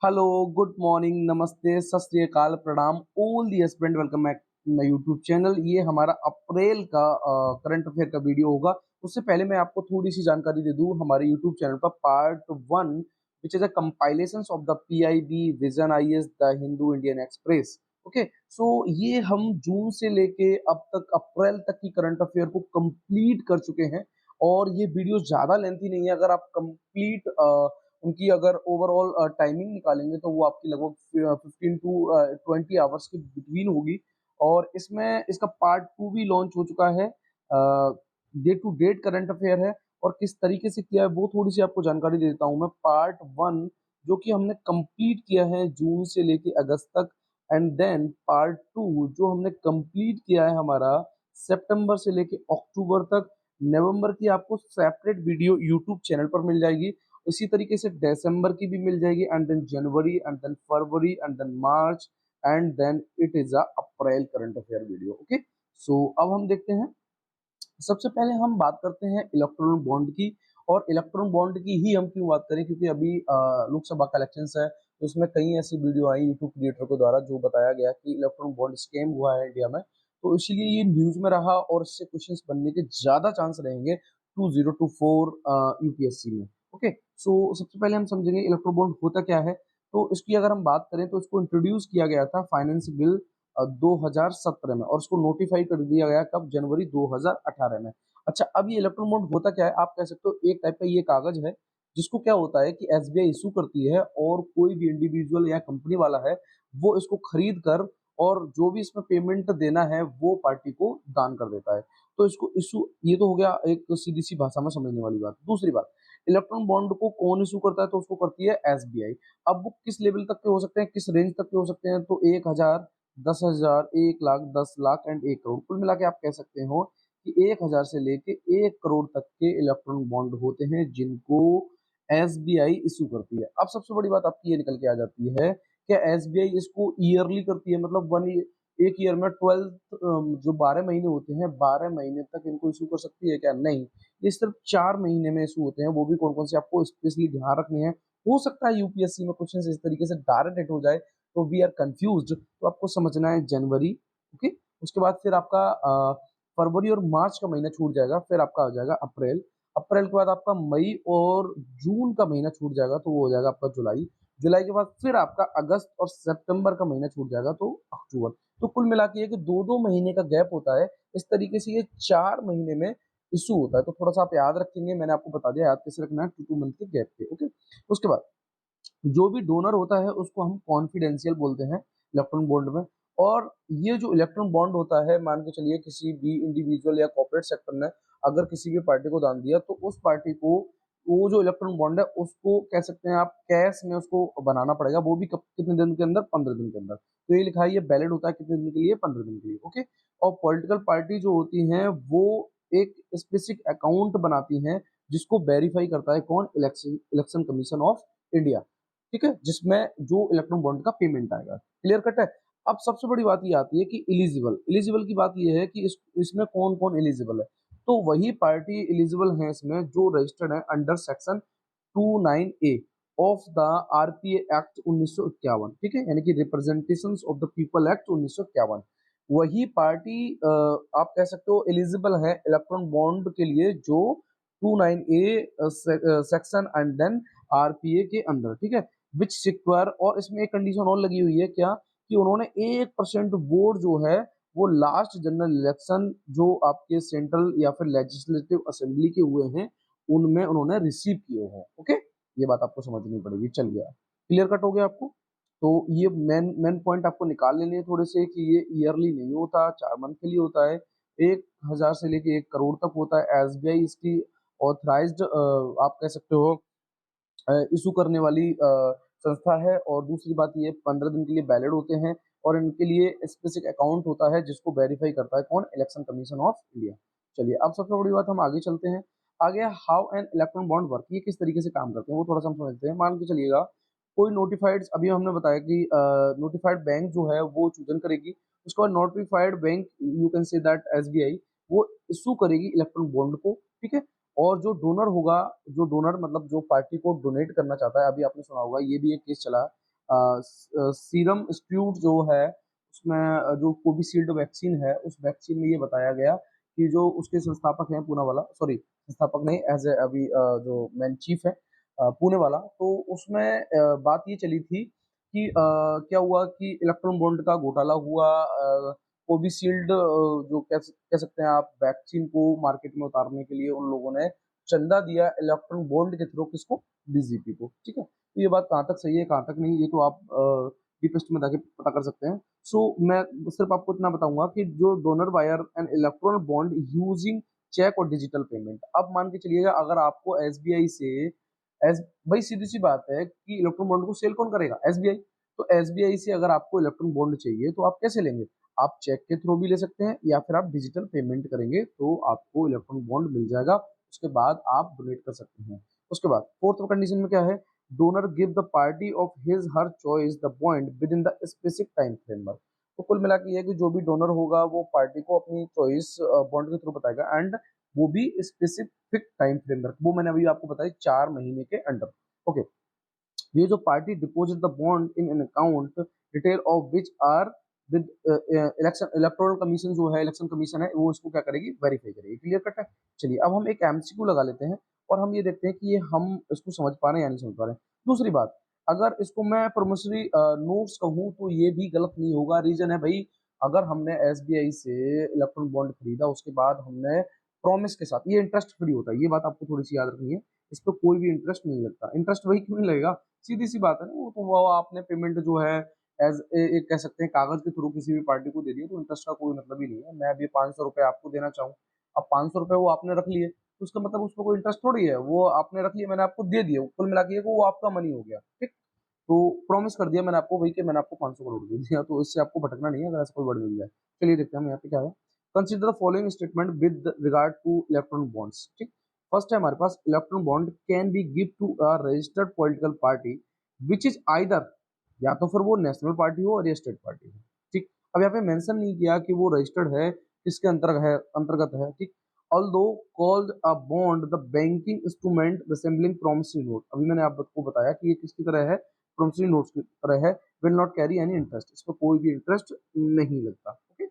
Hello, good morning, नमस्ते, सत श्री अकाल, प्रणाम, all the aspirant, welcome back my YouTube channel. ये हमारा अप्रैल का करंट अफेयर का वीडियो होगा। उससे पहले मैं आपको थोड़ी सी जानकारी दे दूं, हमारे यूट्यूब चैनल पर part 1 which is a compilations of the PIB, vision IAS, the Hindu Indian Express. Okay, so ये हम जून से लेके अब तक अप्रैल तक की करंट अफेयर को कंप्लीट कर चुके हैं। और ये वीडियो ज्यादा लेंथी नहीं है। अगर आप कंप्लीट उनकी अगर ओवरऑल टाइमिंग निकालेंगे तो वो आपकी लगभग 15 टू 20 आवर्स के बिटवीन होगी। और इसमें इसका पार्ट 2 भी लॉन्च हो चुका है। Day to date current affair है और किस तरीके से किया है वो थोड़ी सी आपको जानकारी दे देता हूँ मैं। पार्ट 1 जो कि हमने कंप्लीट किया है जून से लेके अगस्त तक, एंड देन पार्ट 2 जो हमने कंप्लीट किया है हमारा सितंबर से लेके अक्टूबर तक। नवंबर की आपको सेपरेट वीडियो यूट्यूब चैनल पर मिल जाएगी। इसी तरीके से दिसंबर की भी मिल जाएगी, and then January, and then February, and then March, and then it is a April current affair video. Okay, so अब हम देखते हैं। सबसे पहले हम बात करते हैं इलेक्ट्रॉन बॉन्ड की। और इलेक्ट्रॉन बॉन्ड की ही हम क्यों बात करें, क्योंकि अभी लोकसभा का इलेक्शन है, तो उसमें कई ऐसी वीडियो आई यूट्यूब क्रिएटर के द्वारा जो बताया गया कि इलेक्ट्रॉन बॉन्ड स्कैम हुआ है इंडिया में। तो इसीलिए ये न्यूज में रहा और इससे क्वेश्चंस बनने के ज्यादा चांस रहेंगे 2024 यूपीएससी में। ओके, सो सबसे पहले हम समझेंगे इलेक्ट्रॉन बॉन्ड होता क्या है। तो इसकी अगर हम बात करें तो इसको इंट्रोड्यूस किया गया था फाइनेंस बिल 2017 में, और उसको नोटिफाई कर दिया गया कब, जनवरी 2018 में। अच्छा, अब ये इलेक्ट्रॉन बॉन्ड होता क्या है, आप कह सकते हो एक टाइप का ये कागज है जिसको क्या होता है कि एसबीआई इशू करती है, और कोई भी इंडिविजुअल या कंपनी वाला है वो इसको खरीद कर, और जो भी इसमें पेमेंट देना है वो पार्टी को दान कर देता है। तो इसको इशू, ये तो हो गया एक सीधी सी भाषा में समझने वाली बात। दूसरी बात, इलेक्ट्रॉन बॉन्ड को कौन इशू करता है, तो उसको करती है एसबीआई। अब वो किस लेवल तक के हो सकते हैं, किस रेंज तक के हो सकते हैं, तो 1000, 10,000, 1 लाख, 10 लाख एंड 1 करोड़, कुल मिला के आप कह सकते हो कि 1000 से लेके 1 करोड़ तक के इलेक्ट्रॉन बॉन्ड होते हैं जिनको एसबीआई इशू करती है। अब सबसे बड़ी बात आपकी ये निकल के आ जाती है, क्या एसबीआई इसको ईयरली करती है, मतलब एक ईयर में 12 जो 12 महीने होते हैं, 12 महीने तक इनको इशू कर सकती है क्या? नहीं, ये सिर्फ 4 महीने में इशू होते हैं। वो भी कौन कौन से आपको स्पेशली ध्यान रखने हैं। हो सकता है यूपीएससी में क्वेश्चन इस तरीके से डायरेक्ट हिट हो जाए तो वी आर कंफ्यूज्ड, तो आपको समझना है जनवरी। ओके, उसके बाद फिर आपका फरवरी और मार्च का महीना छूट जाएगा, फिर आपका आ जाएगा अप्रैल। अप्रैल के बाद आपका मई और जून का महीना छूट जाएगा, तो वो हो जाएगा आपका जुलाई। जुलाई के बाद फिर आपका अगस्त और सितंबर का महीना छूट जाएगा, तो अक्टूबर। तो कुल मिला के ये कि 2-2 महीने का गैप होता है। इस तरीके से ये 4 महीने में इशू होता है। तो थोड़ा सा आप याद रखेंगे, मैंने आपको बता दिया याद कैसे रखना है, 2 मंथ के गैप पे। ओके, उसके बाद जो भी डोनर होता है उसको हम कॉन्फिडेंशियल बोलते हैं इलेक्ट्रॉन बॉन्ड में। और ये जो इलेक्ट्रॉन बॉन्ड होता है, मान के चलिए किसी भी इंडिविजुअल या कॉर्पोरेट सेक्टर ने अगर किसी भी पार्टी को दान दिया, तो उस पार्टी को वो जो इलेक्ट्रॉन बॉन्ड है उसको कह सकते हैं आप कैश में उसको बनाना पड़ेगा। वो भी कितने दिन के अंदर? 15 दिन के अंदर। तो ये लिखा है, ये वैलिड होता है कितने दिन के लिए? 15 दिन के लिए। ओके, और पॉलिटिकल पार्टी जो होती हैं वो एक स्पेसिफिक अकाउंट बनाती हैं जिसको वेरीफाई करता है कौन? Election election commission of India. ठीक है, जिसमें जो इलेक्ट्रॉन बॉन्ड का पेमेंट आएगा। क्लियर कट है। अब सबसे बड़ी बात ये आती है कि एलिजिबल एलिजिबल की बात ये है कि इसमें कौन कौन एलिजिबल है। तो वही पार्टी एलिजिबल है इसमें जो रजिस्टर्ड है under section 29A of the RPA act 1951। ठीक है, यानी कि representation of the people act 1951। वही पार्टी आप कह सकते हो एलिजिबल है इलेक्ट्रॉन बॉन्ड के लिए जो 29A section and then RPA के अंदर। ठीक है, विच सिक्योर, और इसमें एक कंडीशन और लगी हुई है क्या, कि उन्होंने 1% वोट जो है वो लास्ट जनरल इलेक्शन जो आपके सेंट्रल या फिर लेजिस्लेटिव असेंबली के हुए हैं उनमें उन्होंने रिसीव किए हैं। ओके, ये बात आपको समझनी पड़ेगी। चल गया, क्लियर कट हो गया आपको। तो ये मेन मेन पॉइंट आपको निकाल लेने हैं थोड़े से, कि ये ईयरली नहीं होता, 4 मंथ के लिए होता है। 1000 से लेके 1 करोड़ तक होता है। एसबीआई इसकी ऑथराइज्ड आप कह सकते हो इशू करने वाली संस्था है। और दूसरी बात, ये 15 दिन के लिए वैलिड होते हैं, और इनके लिए स्पेसिफिक अकाउंट होता है जिसको वेरीफाई करता है कौन? Election commission of India. चलिए, अब सबसे बड़ी बात हम आगे चलते हैं। आगे how an electron bond work, ये किस तरीके से काम करते हैं वो थोड़ा सा हम समझते हैं। मान के चलिएगा कोई नोटिफाइड, अभी हमने बताया कि नोटिफाइड बैंक जो है वो चूजन करेगी। उसके बाद notified bank, you can say that SBI, वो इशू करेगी इलेक्ट्रॉन बॉन्ड को। ठीक है, और जो डोनर होगा, जो डोनर मतलब जो पार्टी को डोनेट करना चाहता है, अभी आपने सुना होगा ये भी एक केस चला सीरम इंस्टीट्यूट जो है उसमें जो कोविशील्ड वैक्सीन है, उस वैक्सीन में ये बताया गया कि जो उसके संस्थापक हैं पूना वाला, सॉरी संस्थापक नहीं, एज ए अभी जो मैन चीफ है पुणे वाला, तो उसमें बात ये चली थी कि क्या हुआ कि इलेक्ट्रॉन बॉन्ड का घोटाला हुआ। कोविशील्ड जो कह सकते हैं आप वैक्सीन को मार्केट में उतारने के लिए उन लोगों ने चंदा दिया इलेक्ट्रॉन बॉन्ड के थ्रू, किसको, डीजीपी को। ठीक है, तो ये बात कहाँ तक सही है कहाँ तक नहीं, ये तो आप डीपेस्ट में जाके पता कर सकते हैं। सो मैं सिर्फ आपको इतना बताऊंगा कि जो donor wire and electron bond using cheque और डिजिटल पेमेंट, अब मान के चलिएगा अगर आपको एसबीआई से एस भाई सीधी सी बात है कि इलेक्ट्रॉन बॉन्ड को सेल कौन करेगा, एसबीआई। तो एसबीआई से अगर आपको इलेक्ट्रॉन बॉन्ड चाहिए तो आप कैसे लेंगे, आप चेक के थ्रू भी ले सकते हैं या फिर आप डिजिटल पेमेंट करेंगे तो आपको इलेक्ट्रॉन बॉन्ड मिल जाएगा, उसके बाद आप डोनेट कर सकते हैं। उसके बाद फोर्थ कंडीशन में क्या है, donor give the party of his her choice the bond with in the specific time framework. तो कुल मिला के ये है कि जो भी डोनर होगा वो पार्टी को अपनी चॉइस बॉन्ड के थ्रू बताएगा, एंड वो भी स्पेसिफिक टाइम फ्रेमवर्क, वो मैंने अभी आपको बताया 4 महीने के अंडर। ओके, ये जो party deposit the bond in an account detail of which are with election, electoral commission जो है, इलेक्शन कमीशन है, वो इसको क्या करेगी, वेरीफाई करेगी। क्लियर कट है। चलिए अब हम एक एमसीक्यू लगा लेते हैं और हम ये देखते हैं कि ये हम इसको समझ पा रहे हैं या नहीं समझ पा रहे हैं। दूसरी बात, अगर इसको मैं प्रोमिसरी नोट्स कहूँ तो ये भी गलत नहीं होगा। रीजन है भाई, अगर हमने एसबीआई से इलेक्ट्रॉन बॉन्ड खरीदा उसके बाद हमने प्रॉमिस के साथ, ये इंटरेस्ट फ्री होता है, ये बात आपको थोड़ी सी याद रखनी है, इस पर कोई भी इंटरेस्ट नहीं लगता। इंटरेस्ट वही क्यों नहीं लगेगा, सीधी सी बात है ना, वो तो वो आपने पेमेंट जो है एज एक कह सकते हैं कागज के थ्रू किसी भी पार्टी को दे दिया, तो इंटरेस्ट का कोई मतलब ही नहीं है। मैं अभी 500 रुपए आपको देना चाहूँ, अब 500 रुपए वो आपने रख लिए तो उसका मतलब उस पर कोई इंटरेस्ट थोड़ी है, वो आपने रख लिया, मैंने आपको दे दिया, कुल मिला के वो आपका मनी हो गया। ठीक, तो प्रॉमिस कर दिया मैंने आपको वही कि मैंने आपको 500 करोड़ दे दिया, तो इससे आपको भटकना नहीं है अगर ऐसा कोई वर्ड मिल जाए। चलिए देखते हैं हम यहाँ पे क्या है। Consider the following statement with regard to electron bonds. ठीक, फर्स्ट है हमारे पास, electron bond can be give to a registered political party which is either, या तो फिर वो नेशनल पार्टी हो और या स्टेट पार्टी हो। ठीक, अब यहाँ पे मेंशन नहीं किया कि वो रजिस्टर्ड है, किसके अंतर्गत है। ठीक, although called a bond the banking instrument resembling promissory note, अभी मैंने आपको बताया कि ये किसकी तरह है, promissory notes की तरह है, will not carry any interest, इस पर कोई भी इंटरेस्ट नहीं लगता। ओके,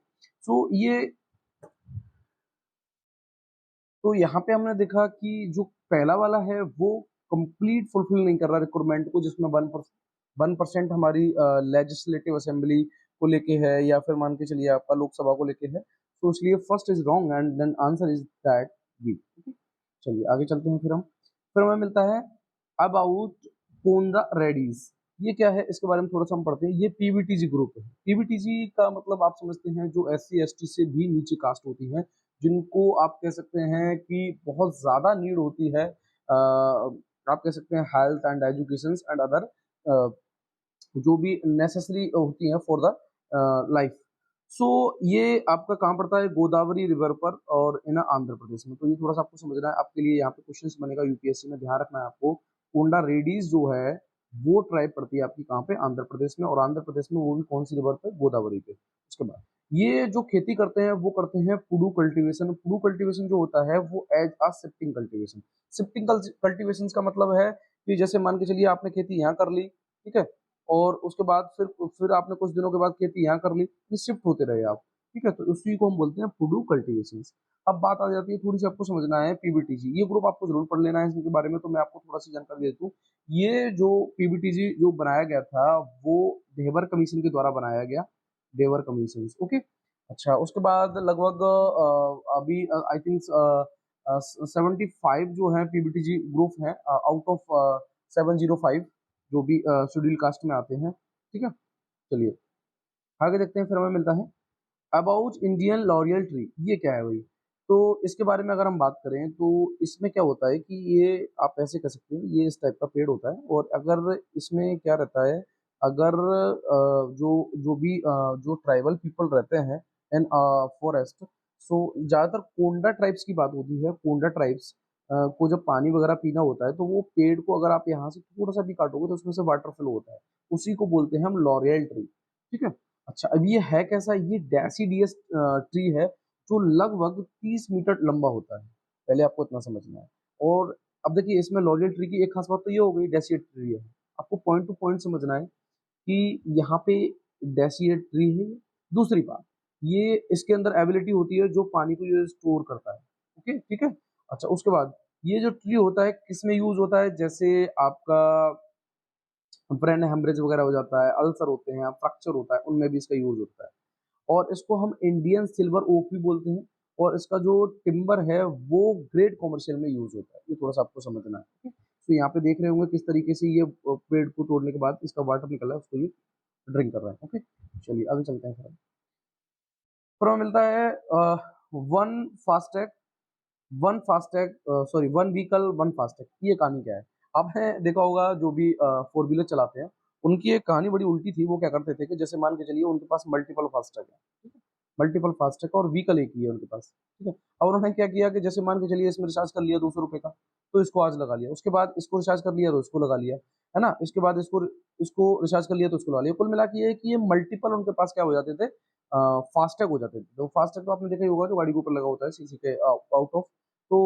सो ये, तो यहाँ पे हमने देखा कि जो पहला वाला है वो कंप्लीट फुलफिल नहीं कर रहा रिक्वायरमेंट को, जिसमें 1% हमारी लेजिस्लेटिव असेंबली को लेके है या फिर मान के चलिए आपका लोकसभा को लेके है, तो इसलिए first is wrong and then answer is that B. चलिए आगे चलते हैं फिर हमें मिलता है अबाउट कोंडा रेडीज। ये क्या है इसके बारे में थोड़ा सा हम पढ़ते हैं। ये पीवीटीजी ग्रुप है। पीवीटीजी का मतलब आप समझते हैं जो एससी एसटी से भी नीचे कास्ट होती है, जिनको आप कह सकते हैं कि बहुत ज्यादा नीड होती है, आप कह सकते हैं health and education and other जो भी नेसेसरी होती हैं फॉर द लाइफ। सो ये आपका कहाँ पड़ता है, गोदावरी रिवर पर और इन आंध्र प्रदेश में। तो ये थोड़ा सा आपको समझना है, आपके लिए यहाँ पे क्वेश्चंस बनेगा यूपीएससी में, ध्यान रखना है आपको। कोंडा रेडीज जो है वो ट्राइब पड़ती है आपकी कहाँ पे, आंध्र प्रदेश में, और आंध्र प्रदेश में वो भी कौन सी रिवर पे, गोदावरी पे। उसके बाद ये जो खेती करते हैं वो करते हैं पुडू कल्टीवेशन। पुडू कल्टीवेशन जो होता है वो एज आ शिफ्टिंग कल्टीवेशन। शिफ्टिंग कल्टीवेशन का मतलब है कि जैसे मान के चलिए आपने खेती यहाँ कर ली, ठीक है, और उसके बाद फिर आपने कुछ दिनों के बाद खेती यहाँ कर ली, शिफ्ट होते रहे आप। ठीक है, तो उसी को हम बोलते हैं पुडू कल्टीवेशन। अब बात आ जाती है, थोड़ी सी आपको समझना है पीबीटीजी, ये ग्रुप आपको जरूर पढ़ लेना है इसके बारे में, तो मैं आपको थोड़ा सी जानकारी देता हूँ। ये जो पीबीटीजी जो बनाया गया था वो देवर कमीशन के द्वारा बनाया गया, देवर कमीशन। ओके, अच्छा, उसके बाद लगभग अभी आई थिंक 75 जो है पीबीटीजी ग्रुप है आउट ऑफ 705 जो भी शेड्यूल कास्ट में आते हैं। ठीक है, चलिए आगे देखते हैं। फिर हमें मिलता है अबाउट इंडियन लॉरियल ट्री। ये क्या है भाई, तो इसके बारे में अगर हम बात करें तो इसमें क्या होता है कि ये आप ऐसे कह सकते हैं, ये इस टाइप का पेड़ होता है, और अगर इसमें क्या रहता है, अगर जो भी जो ट्राइबल पीपल रहते हैं इन फॉरेस्ट, सो ज्यादातर कोंडा ट्राइब्स की बात होती है। कोंडा ट्राइब्स को जब पानी वगैरह पीना होता है तो वो पेड़ को अगर आप यहाँ से थोड़ा सा भी काटोगे तो उसमें से वाटर फ्लो होता है, उसी को बोलते हैं हम लॉरियल ट्री। ठीक है, अच्छा, अब ये है कैसा, ये डेसीडियस ट्री है जो लगभग 30 मीटर लंबा होता है, पहले आपको इतना समझना है। और अब देखिए इसमें लॉरियल ट्री की एक खास बात तो ये हो गई डेसिड ट्री है, आपको पॉइंट टू पॉइंट समझना है कि यहाँ पे डेसिएट ट्री है। दूसरी बात, ये इसके अंदर एबिलिटी होती है जो पानी को ये स्टोर करता है। ओके, ठीक है। अच्छा, उसके बाद ये जो ट्री होता है किस में यूज होता है, जैसे आपका ब्रेन हेमरेज वगैरह हो जाता है, अल्सर होते हैं, फ्रैक्चर होता है, उनमें भी इसका यूज होता है। और इसको हम इंडियन सिल्वर ओक भी बोलते हैं। और इसका जो टिम्बर है वो ग्रेट कॉमर्शियल में यूज होता है। ये थोड़ा सा आपको समझना है। ठीक है? तो यहाँ पे देख रहे होंगे किस तरीके से ये पेड़ को तोड़ने के बाद इसका वाटर निकल रहा है, उसको ये ड्रिंक कर रहा है। ओके, चलिए आगे चलते हैं। फिर हमें मिलता है one FASTag one FASTag sorry one vehicle one FASTag. ये कहानी क्या है? आपने देखा होगा जो भी फोर व्हीलर चलाते हैं, उनकी एक कहानी बड़ी उल्टी थी। वो क्या करते थे कि जैसे मान के चलिए उनके पास मल्टीपल फास्टैग है, ठीक है? मल्टीपल फास्टैग और व्हीकल एक ही है उनके पास, ठीक है? अब उन्होंने क्या किया कि जैसे मान के चलिए इसमें रिचार्ज कर लिया 200 रुपए का, तो इसको आज लगा लिया। उसके बाद इसको रिचार्ज कर लिया तो इसको लगा लिया, है ना? इसके बाद इसको इसको रिचार्ज कर लिया तो उसको लगा लिया। कुल मिला के ये है कि ये मल्टीपल उनके पास क्या हो जाते थे, फास्टैग हो जाते थे। तो फास्टैग तो आपने देखा ही होगा जो गाड़ी के ऊपर लगा होता है सीसी के आउट ऑफ। तो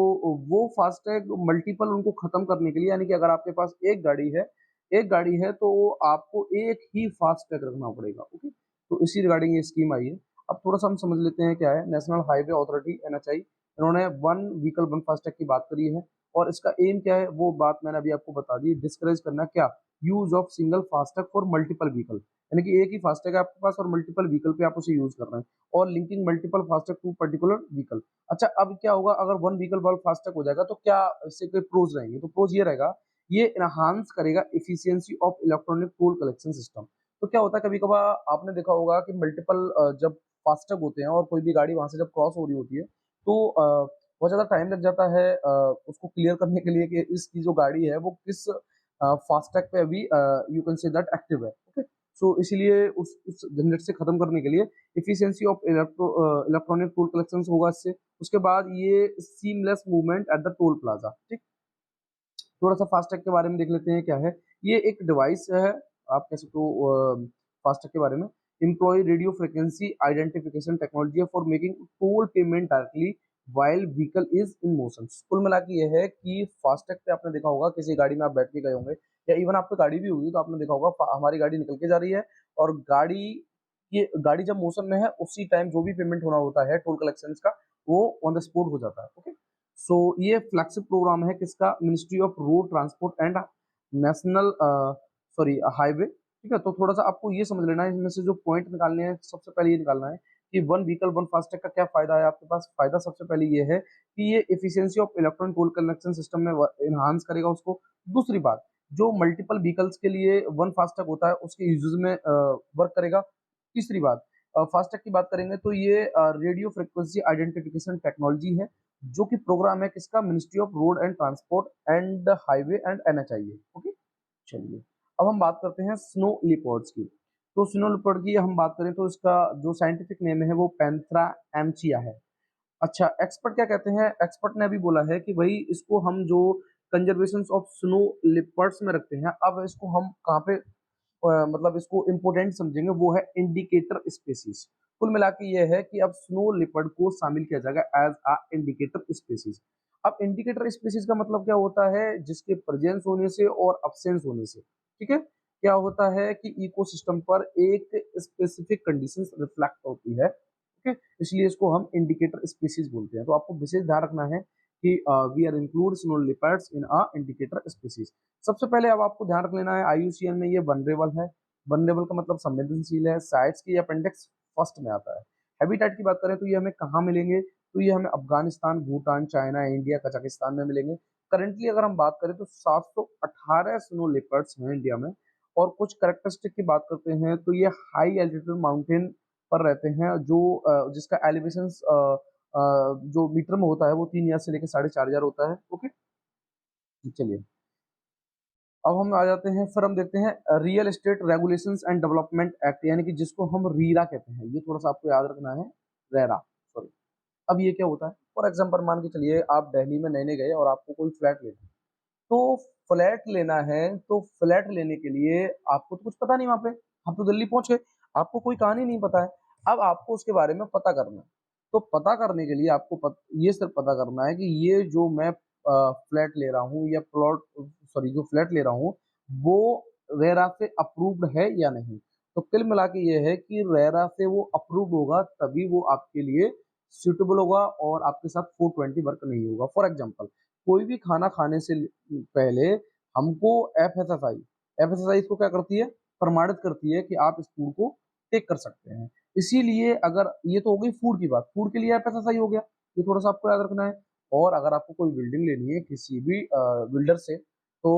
वो फास्टैग मल्टीपल उनको खत्म करने के लिए, यानी कि अगर आपके पास एक गाड़ी है तो आपको एक ही फास्टैग रखना पड़ेगा। ओके, तो इसी रिगार्डिंग ये स्कीम आई है। अब थोड़ा सा हम समझ लेते हैं क्या है। नेशनल हाईवे अथॉरिटी एनएचआई, इन्होंने वन व्हीकल वन फास्टैग की बात करी है। और इसका एम क्या है वो बात मैंने अभी आपको बता दी। डिस्करेज करना क्या, use of single FASTag for multiple vehicle, यानी कि एक ही फास्टैग है आपके पास और मल्टीपल व्हीकल पे आप उसे यूज कर रहे हैं। और linking multiple FASTag to particular vehicle. अच्छा, अब क्या होगा अगर वन व्हीकल वन फास्टैग हो जाएगा तो क्या इससे कोई प्रोज रहेंगे? तो प्रोज ये रहेगा, ये इनहांस करेगा efficiency of electronic toll collection system. तो क्या होता है, कभी कभार आपने देखा होगा कि मल्टीपल जब फास्टैग होते हैं और कोई भी गाड़ी वहां से जब क्रॉस हो रही होती है तो बहुत ज्यादा टाइम लग जाता है उसको क्लियर करने के लिए कि इसकी जो गाड़ी है वो किस फास्टैग पे अभी you can say that active है। ओके, सो इसीलिए उस झंझट से खत्म करने के लिए efficiency of electronic toll collection होगा इससे। उसके बाद ये seamless movement at the toll plaza. ठीक, थोड़ा सा फास्टैग के बारे में देख लेते हैं क्या है। ये एक डिवाइस है, आप कह सकते हो फास्टैग के बारे में। Employ radio frequency identification technology for making toll payment directly while vehicle is in motion. कुल मिला के ये है कि फास्टैग पे आपने देखा होगा किसी गाड़ी में आप बैठ के गए होंगे या इवन आपकी गाड़ी भी होगी तो आपने देखा होगा हमारी गाड़ी निकल के जा रही है और गाड़ी जब मोशन में है उसी टाइम जो भी पेमेंट होना होता है टोल कलेक्शन का वो ऑन द स्पॉट हो जाता है। ओके, सो ये फ्लैगशिप प्रोग्राम है किसका, ministry of road transport and national sorry highway. ठीक है, तो थोड़ा सा आपको ये समझ लेना है, इसमें से जो पॉइंट निकालने हैं सबसे पहले ये निकालना है कि वन व्हीकल वन फास्टैग का क्या फायदा है आपके पास। फायदा सबसे पहले ये है कि ये efficiency of electronic toll collection system में इनहांस करेगा उसको। दूसरी बात, जो मल्टीपल व्हीकल्स के लिए वन फास्टैग होता है उसके यूजेस में वर्क करेगा। तीसरी बात, फास्टैग की बात करेंगे तो ये रेडियो फ्रिक्वेंसी आइडेंटिफिकेशन टेक्नोलॉजी है जो कि प्रोग्राम है किसका, ministry of road and transport and highway and NHAI. Okay, चलिए अब हम बात करते हैं स्नो लिपर्ड्स की। तो स्नो लिपर्ड की हम बात करें तो इसका जो साइंटिफिक नेम है वो पैंथरा एमचिया है। अच्छा, एक्सपर्ट क्या कहते हैं, एक्सपर्ट ने अभी बोला है कि भाई इसको हम जो कंजर्वेशन ऑफ स्नो लिपर्ड्स में रखते हैं, अब इसको हम कहाँ पे मतलब इसको इम्पोर्टेंट समझेंगे, वो है इंडिकेटर स्पेसीज। कुल मिला के ये है कि अब स्नो लिपर्ड को शामिल किया जाएगा एज अ इंडिकेटर स्पेसीज। अब इंडिकेटर स्पेसीज का मतलब क्या होता है, जिसके प्रेजेंस होने से और अब्सेंस होने से, ठीक है, क्या होता है कि इकोसिस्टम पर एक स्पेसिफिक कंडीशंस रिफ्लेक्ट होती है। ओके, इसलिए इसको हम इंडिकेटर स्पीसीज बोलते हैं। तो आपको विशेष ध्यान रखना है कि we are include snow leopards in a indicator species. सबसे पहले अब आपको ध्यान रख लेना है आईयूसीएन में ये वनरेबल है। वनरेबल का मतलब संवेदनशील है। साइट्स की अपेंडिक्स फर्स्ट में आता है। हैबिटेट की बात करें तो ये हमें कहाँ मिलेंगे, तो ये हमें Afghanistan, Bhutan, China, India, Kazakhstan में मिलेंगे। करंटली अगर हम बात करें तो 718 स्नो लेपर्ड्स हैं इंडिया में। और कुछ करेक्टरिस्टिक की बात करते हैं तो ये हाई एल्टीट्यूड माउंटेन पर रहते हैं जो जिसका एलिवेशन जो मीटर में होता है वो 3000 से लेकर 4500 होता है। ओके, चलिए अब हम आ जाते हैं, फिर हम देखते हैं real estate regulations and development act, यानी कि जिसको हम रीरा कहते हैं। ये थोड़ा सा आपको याद रखना है, रेरा सॉरी। अब ये क्या होता है, फॉर एग्जाम्पल मान के चलिए आप दिल्ली में नए गए और आपको कोई फ्लैट लेना है। तो फ्लैट लेना है तो फ्लैट लेने के लिए आपको तो कुछ पता नहीं वहां पे, आप तो दिल्ली पहुंच गए, आपको कोई कहानी नहीं पता है। अब आपको उसके बारे में पता करना है। तो पता करने के लिए आपको ये सिर्फ पता करना है कि ये जो मैं फ्लैट ले रहा हूँ या प्लॉट सॉरी जो फ्लैट ले रहा हूँ वो रेरा से अप्रूव्ड है या नहीं। तो कुल मिला के ये है कि रेरा से वो अप्रूव होगा तभी वो आपके लिए सुटेबल होगा और आपके साथ 420 वर्क नहीं होगा। फॉर एग्जांपल कोई भी खाना खाने से पहले हमको एफएसएसआई एफएसएसआई इसको क्या करती है, प्रमाणित करती है कि आप इस फूड को टेक कर सकते हैं। इसीलिए अगर ये तो हो गई फूड की बात, फूड के लिए एफएसएसआई हो गया, ये थोड़ा सा आपको याद रखना है। और अगर आपको कोई बिल्डिंग लेनी है किसी भी बिल्डर से, तो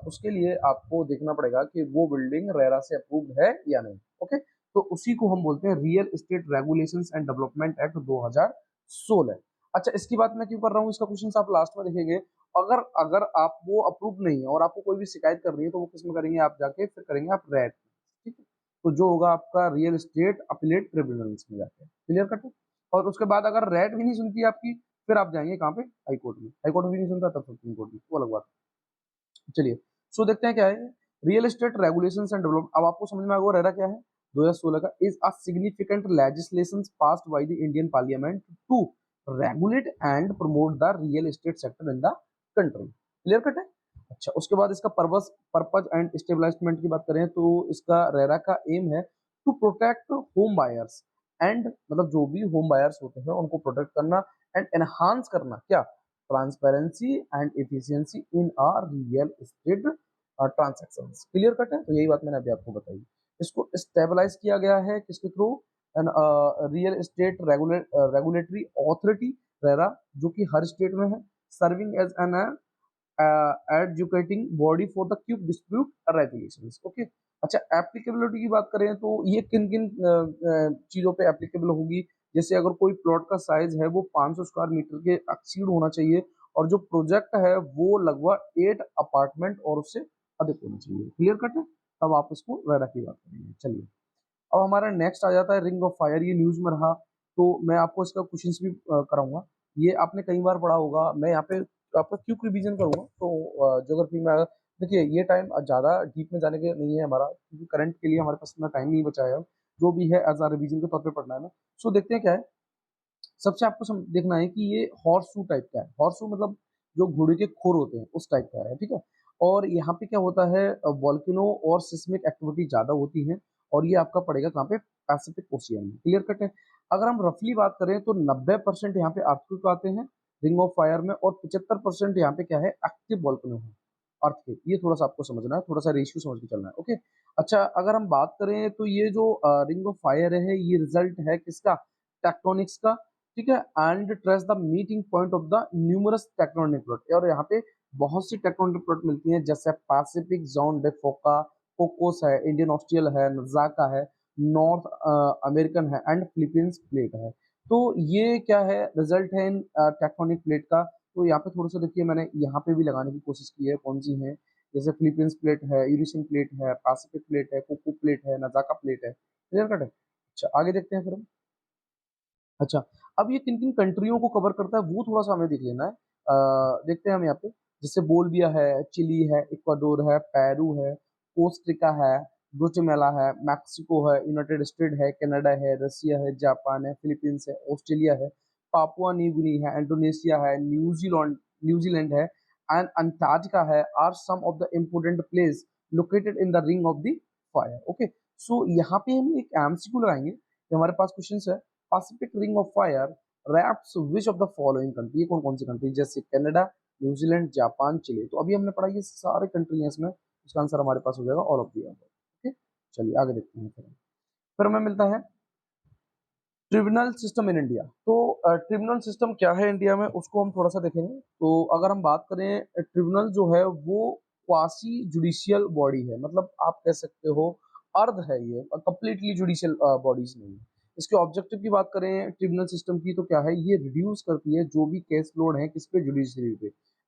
उसके लिए आपको देखना पड़ेगा कि वो बिल्डिंग रेरा से अप्रूव्ड है या नहीं। ओके, तो उसी को हम बोलते हैं real estate regulations and development act 2016। अच्छा, इसकी बात मैं क्यों कर रहा हूँ, इसका क्वेश्चन आप लास्ट में देखेंगे। अगर अगर आप वो अप्रूव नहीं है और आपको कोई भी शिकायत कर रही है, तो वो किस में करेंगे, आप जाके फिर करेंगे आप रैट, ठीक है। तो जो होगा आपका रियल एस्टेट अपीलेट ट्रिब्यूनल्स में जाके, क्लियर कट है। और उसके बाद अगर रैट भी नहीं सुनती आपकी, फिर आप जाएंगे कहाँ पे, हाई कोर्ट में। हाई कोर्ट भी नहीं सुनता तब सुप्रीम कोर्ट में, वो अलग बात है। चलिए, सो देखते हैं क्या है real estate regulations and develop. अब आपको समझ में आ गया रेरा क्या है। 2016 का is a significant legislation passed by the Indian parliament to regulate and promote the real estate sector in the country, clear cut है। अच्छा, उसके बाद इसका पर्पज एंड स्टेबलाइजमेंट की बात करें तो इसका रेरा का एम है to protect home buyers and, मतलब जो भी होम बायर्स होते हैं उनको प्रोटेक्ट करना एंड एनहांस करना क्या, transparency and efficiency in are real estate transactions, clear cut है। तो यही बात मैंने अभी आपको बताई। इसको स्टेबलाइज किया गया है किसके through, an real estate regulatory authority RERA, जो कि हर स्टेट में है, serving as an adjudicating body for the cube dispute regulations. Okay, अच्छा, एप्लीकेबिलिटी की बात करें तो ये किन किन चीजों पे एप्लीकेबल होगी। जैसे अगर कोई प्लॉट का साइज है वो 500 स्क्वायर मीटर के एक्सीड होना चाहिए, और जो प्रोजेक्ट है वो लगभग 8 अपार्टमेंट और उससे अधिक होना चाहिए, क्लियर कट है। तब आप इसको रेरा की बात करेंगे। चलिए, अब हमारा नेक्स्ट आ जाता है रिंग ऑफ फायर। ये न्यूज में रहा, तो मैं आपको इसका क्वेश्चंस भी कराऊंगा। ये आपने कई बार पढ़ा होगा, मैं यहाँ पे आपका क्विक रिवीजन करूंगा। तो ज्योग्राफी में देखिए, ये टाइम ज्यादा डीप में जाने के नहीं है हमारा, क्योंकि करंट के लिए हमारे पास इतना टाइम नहीं बचा है। जो भी है एज आ रिवीजन के तौर पे पढ़ना है ना। सो देखते हैं क्या है। सबसे आपको देखना है कि ये हॉर्स शू टाइप का है। हॉर्स शू मतलब जो घोड़े के खुर होते हैं उस टाइप का है, ठीक है। और यहाँ पे क्या होता है, वॉल्केनो और सिस्मिक एक्टिविटी ज्यादा होती है, और ये आपका पड़ेगा कहाँ पे, पैसिफिक ओशियन में, क्लियर कट है। अगर हम रफली बात करें तो 90% यहाँ पे अर्थक्वेक आते हैं रिंग ऑफ फायर में, और 75% यहाँ पे क्या है, एक्टिव वॉल्केनो है, अर्थक्वेक। ये थोड़ा सा आपको समझना है, थोड़ा सा रेशियो समझ के चलना है। ओके, अच्छा, अगर हम बात करें तो ये जो रिंग ऑफ फायर है, ये रिजल्ट है किसका, टेक्टोनिक्स का, ठीक है। And trace the meeting point of the numerous tectonic plate, और यहाँ पे बहुत सी टेक्टोनिक प्लेट मिलती हैं, जैसे पैसिफिक जोन डे फोका, कोकोस है, इंडियन ऑस्ट्रियल है, नजाका है, नॉर्थ अमेरिकन है, एंड फिलीपींस प्लेट है। तो ये क्या है, रिजल्ट है इन टेक्टोनिक प्लेट का। तो यहाँ पे थोड़ा सा देखिए, मैंने यहाँ पे भी लगाने की कोशिश की है, कौन सी है, जैसे फिलीपींस प्लेट है, यूरेशियन प्लेट है, पैसिफिक प्लेट है, कोको प्लेट है, नजाका प्लेट है, क्लियर कट है। अच्छा, आगे देखते हैं फिर हम। अच्छा, अब ये किन किन कंट्रियों को कवर करता है वो थोड़ा सा हमें देख लेना है। देखते हैं हम यहाँ पे, जैसे बोल्विया है, चिली है, इक्वाडोर है, पेरू है, कोस्टिका है, गुटेमाला है, मैक्सिको है, यूनाइटेड स्टेट है, कनाडा है, रसिया है, जापान है, फिलीपींस है, ऑस्ट्रेलिया है, पापुआ न्यू गिनी है, इंडोनेशिया है, न्यूजीलैंड न्यूजीलैंड है, एंड अंटार्कटिका है, are some of the important place located in the ring of the fire. Okay, so यहाँ पे हम एक एमसीक्यू लगाएंगे कि हमारे पास क्वेश्चन है, Pacific ring of fire wraps which of the following country, ये कौन कौन सी कंट्री, जैसे कनाडा, न्यूजीलैंड, जापान, चिली। तो अभी हमने पढ़ा ये सारे कंट्री हैं इसमें, इसका आंसर हमारे पास हो जाएगा all of the above. Okay, चलिए आगे देखते हैं। फिर हमें मिलता है ट्रिब्यूनल सिस्टम इन इंडिया। तो ट्रिब्यूनल सिस्टम क्या है इंडिया में, उसको हम थोड़ा सा देखेंगे। तो अगर हम बात करें, ट्रिब्यूनल जो है वो क्वासी जुडिशियल बॉडी है, मतलब आप कह सकते हो अर्ध है, ये कंप्लीटली जुडिशियल बॉडीज नहीं है। इसके ऑब्जेक्टिव की बात करें ट्रिब्यूनल सिस्टम की, तो क्या है, ये रिड्यूस करती है जो भी केस लोड है किस पे, जुडिशरी पे,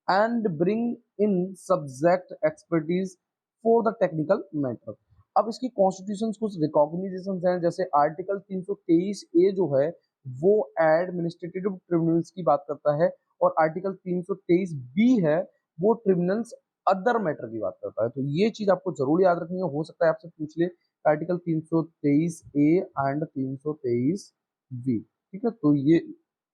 and bring in subject expertise for the technical matter. अब इसकी कॉन्स्टिट्यूशन कुछ रिकॉग्निजेशन हैं, जैसे आर्टिकल 323 ए जो है वो एडमिनिस्ट्रेटिव ट्रिब्यूनल्स की बात करता है, और आर्टिकल 323 बी है वो ट्रिब्यूनल्स अदर मैटर की बात करता है। तो ये चीज आपको जरूर याद रखनी है, हो सकता है आपसे पूछ ले आर्टिकल 323 ए एंड 323 बी, ठीक है। तो ये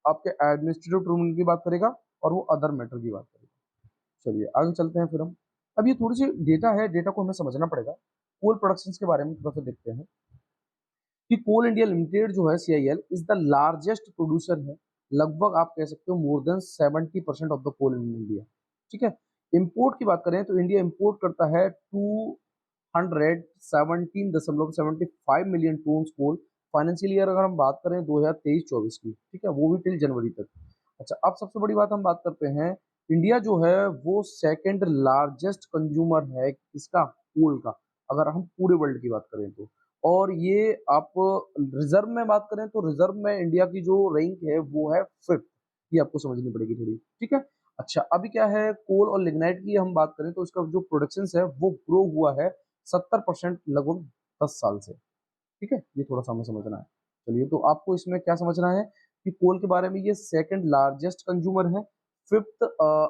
आपके एडमिनिस्ट्रेटिव ट्रिब्यूनल की बात करेगा और वो अदर मैटर की बात करेगा। चलिए आगे चलते हैं फिर हम। अब ये थोड़ी सी डेटा है, डेटा को हमें समझना पड़ेगा। कोल प्रोडक्शन के बारे में थोड़ा सा देखते हैं कि कोल इंडिया लिमिटेड जो है CIL is the largest producer है। लगभग आप कह सकते हो more than 70% of the coal in India. ठीक है। इंपोर्ट की बात करें तो इंडिया इंपोर्ट करता है 217.75 million ton coal. Financial year अगर हम बात करें 2023-24 की, ठीक है, वो भी टिल जनवरी तक। अच्छा, अब सबसे बड़ी बात हम बात करते हैं, इंडिया जो है वो सेकंड लार्जेस्ट कंज्यूमर है इसका, कोल का, अगर हम पूरे वर्ल्ड की बात करें तो। और ये आप रिजर्व में बात करें तो रिजर्व में इंडिया की जो रैंक है वो है 5th। ये आपको समझनी पड़ेगी थोड़ी, ठीक है। अच्छा, अभी क्या है, कोल और लिग्नाइट की हम बात करें तो इसका जो प्रोडक्शन है वो ग्रो हुआ है 70% लगभग 10 साल से। ठीक है, ये थोड़ा सा हमें समझना है। चलिए, तो आपको इसमें क्या समझना है कि कोल के बारे में, ये सेकंड लार्जेस्ट कंज्यूमर है, 5th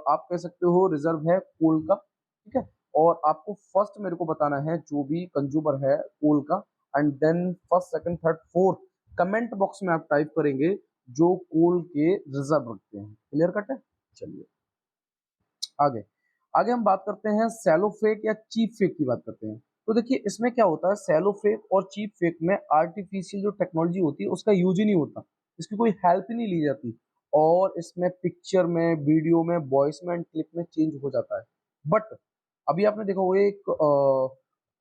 आप कह सकते हो रिजर्व है कोल का। ठीक है। और आपको फर्स्ट मेरे को बताना है जो भी कंज्यूमर है कोल का, and then first, second, third, fourth comment box में आप टाइप करेंगे जो कोल के रिजर्व रखते हैं। क्लियर कट है। चलिए आगे, आगे हम बात करते हैं सैलो फेक या चीप फेक की बात करते हैं। तो देखिए इसमें क्या होता है, सैलो फेक और चीप फेक में आर्टिफिशियल जो टेक्नोलॉजी होती है उसका यूज ही नहीं होता, इसकी कोई हेल्प ही नहीं ली जाती, और इसमें पिक्चर में, वीडियो में, वॉइस में एंड क्लिप में चेंज हो जाता है। बट अभी आपने देखा वो एक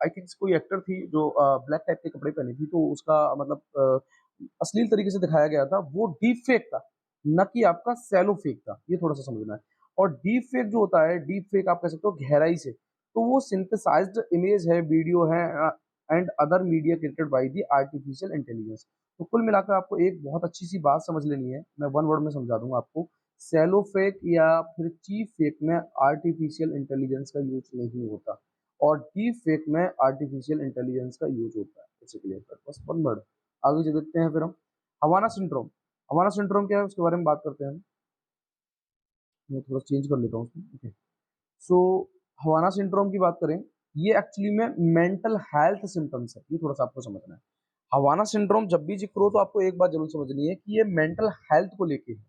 आई थिंक कोई एक्टर थी जो ब्लैक टाइप के कपड़े पहनी थी, तो उसका मतलब अश्लील तरीके से दिखाया गया था, वो डीप फेक था, न कि आपका सैलो फेक था। ये थोड़ा सा समझना है। और डीप फेक जो होता है, डीप फेक आप कह सकते हो गहराई से, तो वो सिंथेसाइज्ड इमेज है, वीडियो है and other media created by the artificial intelligence. तो कुल मिलाकर आपको एक बहुत अच्छी सी बात समझ लेनी है, मैं वन वर्ड में समझा दूंगा आपको। सैलो फेक या फिर चीप फेक में आर्टिफिशियल इंटेलिजेंस का यूज नहीं होता, और डीप फेक में आर्टिफिशियल इंटेलिजेंस का यूज होता है। इसे क्लियर कर, बस वन वर्ड। आगे जो देखते हैं फिर हम, हवाना सिंड्रोम। हवाना सिंड्रोम क्या है उसके बारे में बात करते हैं। मैं थोड़ा चेंज कर लेता हूँ उसमें। ओके, सो हवाना सिंड्रोम की बात करें, ये एक्चुअली में मेंटल हेल्थ सिम्टम्स है, ये थोड़ा सा आपको समझना है। हवाना सिंड्रोम जब भी जिक्र हो तो आपको एक बात जरूर समझनी है कि ये मेंटल हेल्थ को लेके है,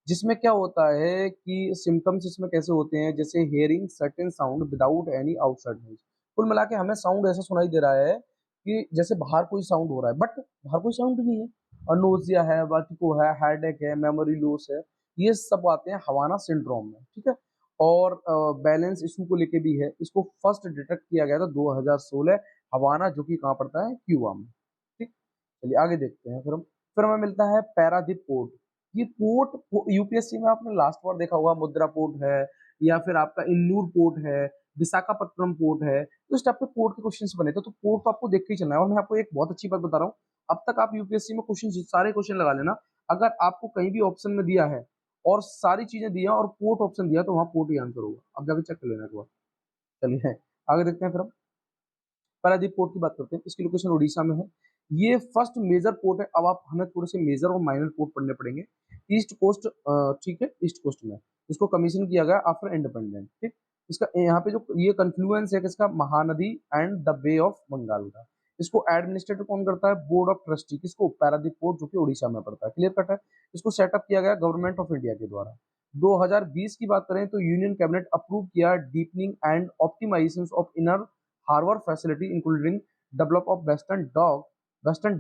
जिसमें क्या होता है कि सिम्टम्स इसमें कैसे होते हैं, जैसे hearing certain sound without any outside noise. कुल मिला के हमें साउंड ऐसा सुनाई दे रहा है कि जैसे बाहर कोई साउंड हो रहा है, बट बाहर कोई साउंड नहीं है, और नोजिया है, वर्टिगो है, हेडेक है, मेमोरी लॉस है, ये सब आते हैं हवाना सिंड्रोम में। ठीक है। और बैलेंस इशू को लेके भी है, इसको फर्स्ट डिटेक्ट किया गया था 2016 हवाना, जो कि कहाँ पड़ता है, क्यूबा में। ठीक। चलिए आगे देखते हैं फिर हमें मिलता है पैरादीप पोर्ट। ये पोर्ट यूपीएससी में आपने लास्ट बार देखा होगा, मुद्रा पोर्ट है, या फिर आपका इन्नूर पोर्ट है, विशाखापट्टनम पोर्ट है, तो इस टाइप के पोर्ट के क्वेश्चन बने थे। तो पोर्ट तो आपको देख के ही चलना है। और मैं आपको एक बहुत अच्छी बात बता रहा हूँ, अब तक आप यूपीएससी में क्वेश्चन, सारे क्वेश्चन लगा लेना, अगर आपको कहीं भी ऑप्शन में दिया है और सारी चीजें दी हैं और पोर्ट ऑप्शन दिया, तो वहां पोर्ट ही आंसर होगा। अब जाके चेक कर लेना एक बार। चलिए आगे देखते हैं फिर हम पारादीप पोर्ट की बात करते हैं। इसकी लोकेशन उड़ीसा में है। ये फर्स्ट मेजर पोर्ट है। अब आप हमें थोड़े से मेजर और माइनर पोर्ट पढ़ने पड़ेंगे। ईस्ट कोस्ट, ठीक है, ईस्ट कोस्ट में इसको कमीशन किया गया आफ्टर इंडिपेंडेंस। ठीक। इसका यहाँ पे जो ये कन्फ्लुएंस है किसका, Mahanadi and the bay of Bengal का। इसको एडमिनिस्ट्रेट कौन करता है, बोर्ड ऑफ ट्रस्टी, किसको, पारादीप पोर्ट, जो कि उड़ीसा में पड़ता है। क्लियर कट है। इसको सेटअप किया गया गवर्नमेंट ऑफ इंडिया के द्वारा। 2020 की बात करें तो यूनियन कैबिनेट अप्रूव किया deepening and optimisation of inner harbor facility including develop of western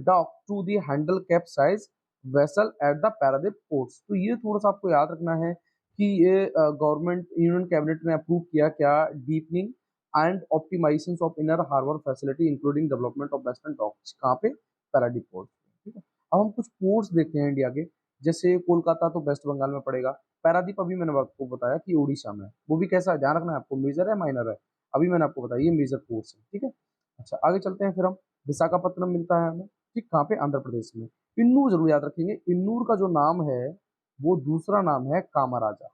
dock to the handle capsize vessel at the Paradip ports। तो ये थोड़ा सा आपको याद रखना है कि ये गवर्नमेंट यूनियन कैबिनेट ने अप्रूव किया क्या, deepening and optimisation of inner harbour facility including development of western docks, कहाँ पे, पैराडीप पोर्ट। ठीक है। अब हम कुछ पोर्ट्स देखते हैं इंडिया के, जैसे कोलकाता तो वेस्ट बंगाल में पड़ेगा, पैरादीप अभी मैंने आपको बताया कि उड़ीसा में है। वो भी कैसा है, ध्यान रखना है आपको, मेजर है माइनर है, अभी मैंने आपको बताया ये मेजर फोर्स है। ठीक है। अच्छा आगे चलते हैं फिर हम, विशाखापट्टनम मिलता है हमें, ठीक, कहाँ पे, आंध्र प्रदेश में। इन्नूर जरूर याद रखेंगे, इन्नूर का जो नाम है वो दूसरा नाम है कामाराजा,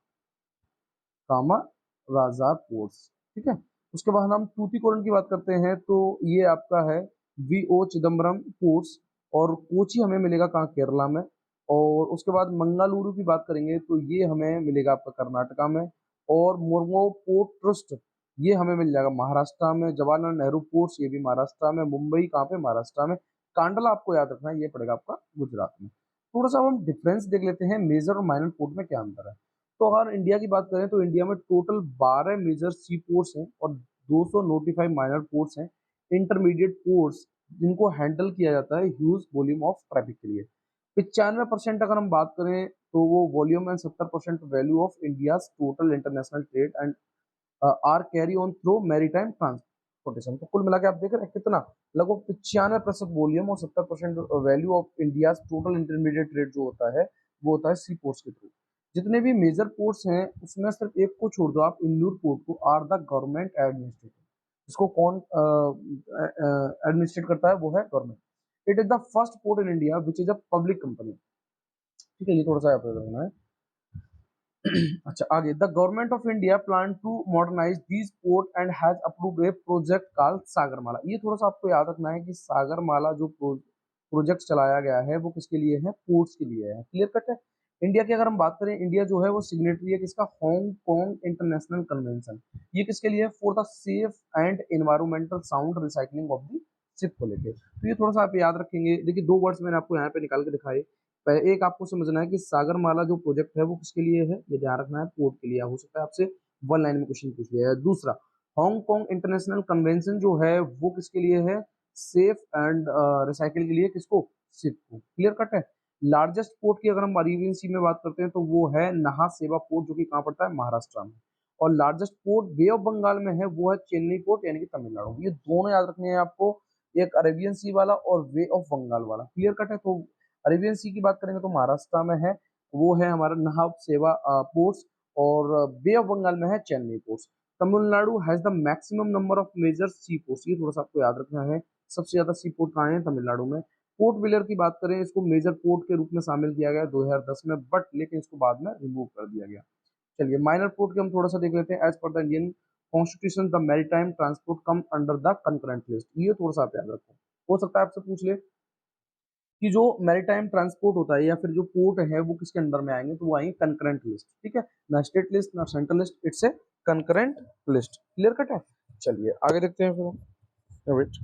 कामाराजा पोर्ट्स। ठीक है। उसके बाद हम तूतीकोरन की बात करते हैं, तो ये आपका है वीओ चिदम्बरम पोर्ट्स, और कोची हमें मिलेगा कहाँ, केरला में। और उसके बाद मंगलुरु की बात करेंगे तो ये हमें मिलेगा आपका कर्नाटका में। और मुर्मो पोर्ट ट्रस्ट, ये हमें मिल जाएगा महाराष्ट्र में। जवाहरलाल नेहरू पोर्ट्स, ये भी महाराष्ट्र में। मुंबई कहाँ पे, महाराष्ट्र में। कांडला आपको याद रखना है, ये पड़ेगा आपका गुजरात में। थोड़ा सा हम डिफरेंस देख लेते हैं, मेजर और माइनर पोर्ट में क्या अंतर है। तो अगर इंडिया की बात करें तो इंडिया में टोटल 12 मेजर सी पोर्ट्स हैं और 200 नोटिफाइड माइनर पोर्ट्स हैं, इंटरमीडिएट पोर्ट्स जिनको हैंडल किया जाता है ह्यूज वॉल्यूम ऑफ ट्रैफिक के लिए। 95% अगर हम बात करें तो वो volume and 70% value of India's total international trade and are carry on through maritime transportation. तो कुल मिला के आप देख रहे हैं कितना, लगभग 95% वॉल्यूम और 70% value of India total intermediate trade जो होता है वो होता है सी पोर्ट्स के थ्रू। जितने भी मेजर पोर्ट्स हैं उसमें सिर्फ एक को छोड़ दो आप, इंदौर पोर्ट को, आर द गवर्नमेंट एडमिनिस्ट्रेटर। इसको कौन एडमिनिस्ट्रेट करता है, वो है government. It is the first port in India which is a public company. ठीक है, ये थोड़ा सा यहाँ पे रखना है। अच्छा आगे, the government of India plan to modernise these port and has approved a project called Sagarmala. ये थोड़ा सा आपको याद रखना है कि सागरमाला जो प्रोजेक्ट चलाया गया है वो किसके लिए है, पोर्ट्स के लिए है। क्लियर कट है। इंडिया की अगर हम बात करें, इंडिया जो है वो सिग्नेटरी है किसका, हांगकांग इंटरनेशनल कन्वेंशन। ये किसके लिए है, for the safe and environmental sound recycling of the ship को लेके। तो ये थोड़ा सा आप याद रखेंगे। देखिए दो वर्ड्स मैंने आपको यहाँ पे निकाल के दिखाए। एक आपको समझना है कि सागरमाला जो प्रोजेक्ट है वो किसके लिए है, ये ध्यान रखना है, पोर्ट के लिए। हो सकता है आपसे वन लाइन में क्वेश्चन पूछ लिया है। दूसरा, हांगकांग इंटरनेशनल कन्वेंशन जो है वो किसके लिए है, सेफ एंड रिसाइकिल के लिए, किसको, शिप को। क्लियर कट है। लार्जेस्ट पोर्ट की अगर हम अरेबियन सी में बात करते हैं तो वो है नहा सेवा पोर्ट, जो कि कहाँ पड़ता है, महाराष्ट्र में। और largest port bay of Bengal में है, वो है चेन्नई पोर्ट, यानी कि तमिलनाडु। ये दोनों याद रखने हैं आपको, एक अरेबियन सी वाला और वे ऑफ बंगाल वाला। क्लियर कट है। तो अरेबियन सी की बात करेंगे तो महाराष्ट्र में है, वो है हमारा नहाब सेवा पोर्ट्स, और बे ऑफ बंगाल में है Chennai ports. Tamil Nadu has the maximum number of major sea ports, ये थोड़ा सा आपको याद रखना है। सबसे ज्यादा सी पोर्ट कहाँ है, तमिलनाडु में। पोर्ट ब्लेयर की बात करें, इसको मेजर पोर्ट के रूप में शामिल किया गया 2010 में, बट लेकिन इसको बाद में रिमूव कर दिया गया। चलिए माइनर पोर्ट के हम थोड़ा सा देख लेते हैं। As per the Indian constitution the maritime transport come under the concurrent list. ये थोड़ा सा आप याद रखो, हो सकता है आपसे पूछ ले कि जो मैरीटाइम ट्रांसपोर्ट होता है या फिर जो पोर्ट है वो किसके अंडर में आएंगे, तो वो आएंगे कंकरेंट लिस्ट। ठीक है, ना स्टेट लिस्ट ना central list, it's a concurrent list. Clear cut है। चलिए आगे देखते हैं फिर। वेट,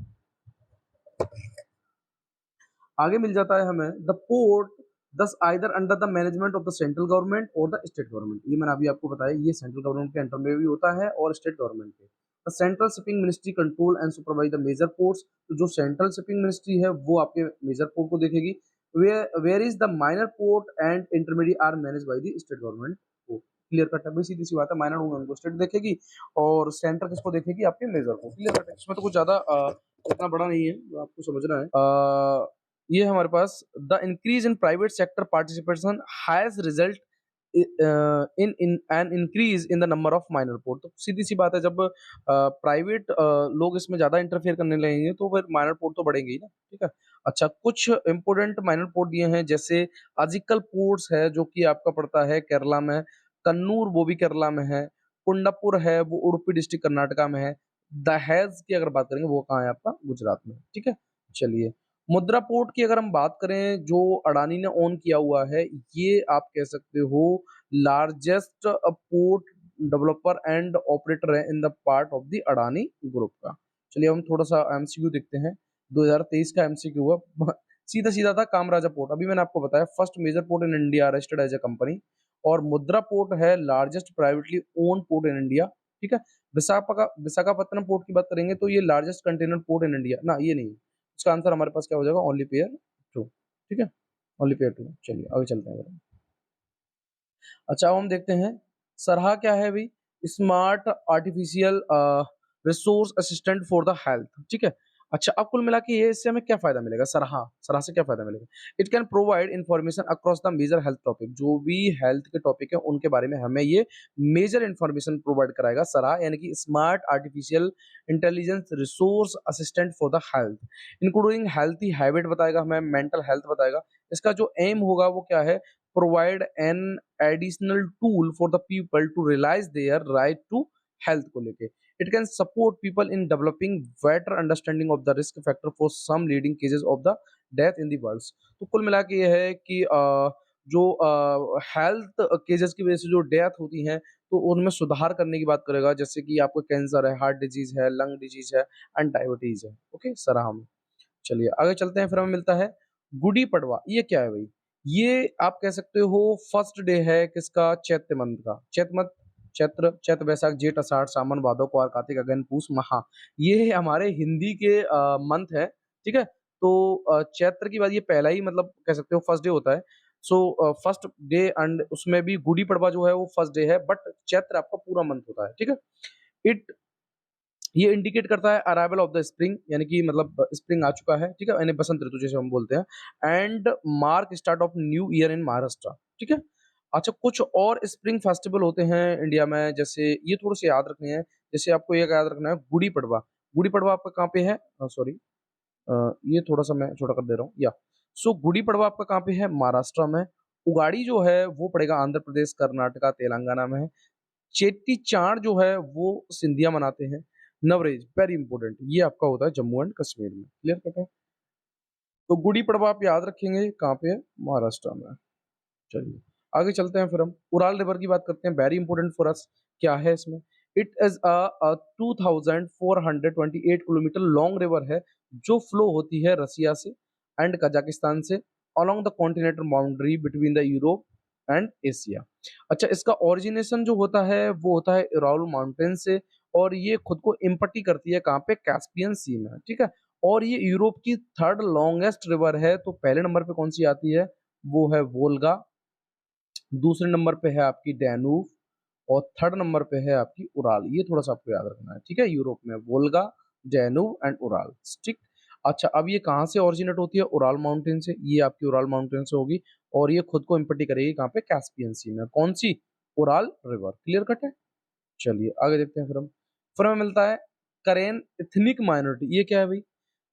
आगे मिल जाता है हमें द पोर्ट दस either under the management of the central government और द स्टेट गवर्नमेंट। ये मैंने अभी आपको बताया, ये सेंट्रल गवर्नमेंट के अंडर में भी होता है और स्टेट गवर्नमेंट के। The central shipping ministry control and supervise the major ports. तो जो सेंट्रल शिपिंग मिनिस्ट्री है वो आपके मेजर पोर्ट को देखेगी। Where is the minor port and intermediate are manage by the state government. Clear cut है भाई, सीधी सी बात है। माइनर होंगे उनको स्टेट देखेगी और सेंटर किसको देखेगी, आपके मेजर को। क्लियर कट है, इसमें तो कुछ ज्यादा इतना बड़ा नहीं है, जो आपको समझना है। ये हमारे पास the increase in private sector participation has result in an increase in the number of minor port. तो सीधी सी बात है, जब प्राइवेट लोग इसमें ज्यादा इंटरफेयर करने लगेंगे तो फिर माइनर पोर्ट तो बढ़ेंगे ही ना। ठीक है। अच्छा, कुछ इंपोर्टेंट माइनर पोर्ट दिए हैं, जैसे अजिकल पोर्ट्स है जो कि आपका पड़ता है केरला में, कन्नूर वो भी केरला में है, कुंडापुर है वो उडुपी डिस्ट्रिक्ट कर्नाटका में है, दहेज की अगर बात करेंगे वो कहाँ है, आपका गुजरात में। ठीक है। चलिए, मुद्रा पोर्ट की अगर हम बात करें, जो अडानी ने ओन किया हुआ है, ये आप कह सकते हो largest port developer and operator है in the part of the Adani group का। चलिए हम थोड़ा सा एमसीक्यू देखते हैं। 2023 का एमसीक्यू हुआ, सीधा सीधा था, कामराजा पोर्ट। अभी मैंने आपको बताया first major port in India registered as a company, और मुद्रा पोर्ट है largest privately own port in India. ठीक है। विशाखापत्तनम पोर्ट की बात करेंगे तो ये largest container port in India ना, ये नहीं। इसका आंसर हमारे पास क्या हो जाएगा, ओनली पेयर टू। ठीक है, ओनली पेयर टू। चलिए आगे चलते हैं। अच्छा, अब हम देखते हैं सरहा क्या है भाई, smart artificial resource assistant for the health. ठीक है। अच्छा, अब कुल मिला के ये, इससे हमें क्या फायदा मिलेगा, सरहा सरहा से क्या फायदा मिलेगा, it can provide information across the major health topic. जो भी हेल्थ के टॉपिक है उनके बारे में हमें ये मेजर इन्फॉर्मेशन प्रोवाइड कराएगा सरहा, यानी कि smart artificial intelligence resource assistant for the health, including healthy habit बताएगा हमें, मेंटल हेल्थ बताएगा। इसका जो एम होगा वो क्या है, provide an additional tool for the people to realize their right to health को लेके। It can support people in developing better understanding of the risk factor for some leading cases of the death in the world। तो कुल मिला के ये है कि जो हेल्थ केसेस की वजह से जो डेथ होती हैं तो उनमें सुधार करने की बात करेगा, जैसे कि आपको कैंसर है, हार्ट डिजीज है, लंग डिजीज है एंड डायबिटीज है। ओके, सराहा में। चलिए आगे चलते हैं। फिर हमें मिलता है गुड़ी पड़वा। ये क्या है भाई, ये आप कह सकते हो फर्स्ट डे है किसका, चैत्र मंथ का। चैत्र, चैत, वैशाख, जेठ, आषाढ़, सावन, भादौ, कुआर, कार्तिक, अगहन, पूस, महा। ये हमारे हिंदी के मंथ है, ठीक है? तो चैत्र की बात ये पहला ही मतलब कह सकते हो फर्स्ट डे होता है। सो फर्स्ट डे एंड उसमें भी गुड़ी पड़वा जो है वो फर्स्ट डे है, बट चैत्र आपका पूरा मंथ होता है, ठीक है? इट ये इंडिकेट करता है अराइवल ऑफ द स्प्रिंग, यानी कि मतलब स्प्रिंग आ चुका है, ठीक है? यानी बसंत ऋतु जिसे हम बोलते हैं, and mark start of new year in Maharashtra, ठीक है? अच्छा, कुछ और स्प्रिंग फेस्टिवल होते हैं इंडिया में, जैसे ये थोड़े से याद रखने हैं। जैसे आपको ये याद रखना है गुड़ी पड़वा। गुड़ी पड़वा आपका कहाँ पे है? सॉरी, ये थोड़ा-सा मैं छोटा कर दे रहा हूँ, या सो गुड़ी पड़वा आपका कहाँ पे है? महाराष्ट्र में। उगाड़ी जो है वो पड़ेगा आंध्र प्रदेश, कर्नाटका, तेलंगाना में है। चेट्टी चाँद जो है वो सिंधिया मनाते हैं। नवरेह वेरी इंपॉर्टेंट, ये आपका होता है जम्मू एंड कश्मीर में। क्लियर कट है? तो गुड़ी पड़वा आप याद रखेंगे कहाँ पे है? महाराष्ट्र में। चलिए, आगे चलते हैं फिर हम। उराल रिवर की बात करते हैं, वेरी इंपॉर्टेंट फॉर अस। क्या है इसमें? It is 2428 kilometre long river है, जो फ्लो होती है रसिया से एंड कजाकिस्तान से along the continental boundary between the Europe and Asia. अच्छा, इसका ओरिजिनेशन जो होता है वो होता है उराल माउंटेन से, और ये खुद को इम्पटी करती है कहाँ पे? कैस्पियन सी में, ठीक है? और ये यूरोप की थर्ड लॉन्गेस्ट रिवर है। तो पहले नंबर पे कौन सी आती है? वो है वोल्गा। दूसरे नंबर पे है आपकी डैनूब, और थर्ड नंबर पे है आपकी उराल। ये थोड़ा-सा आपको याद रखना है, ठीक है? यूरोप में वोल्गा, डैनूब एंड उराल, ठीक? अच्छा, अब ये कहाँ से ओरिजिनेट होती है? उराल माउंटेन से। ये आपकी उराल माउंटेन से होगी, और ये खुद को इम्पटी करेगी कहाँ पे? कैस्पियन सी में। कौन-सी? Ural river. क्लियर कट है? चलिए, आगे देखते हैं फिर हम। फिर हमें मिलता है करेन एथनिक माइनॉरिटी। ये क्या है भई?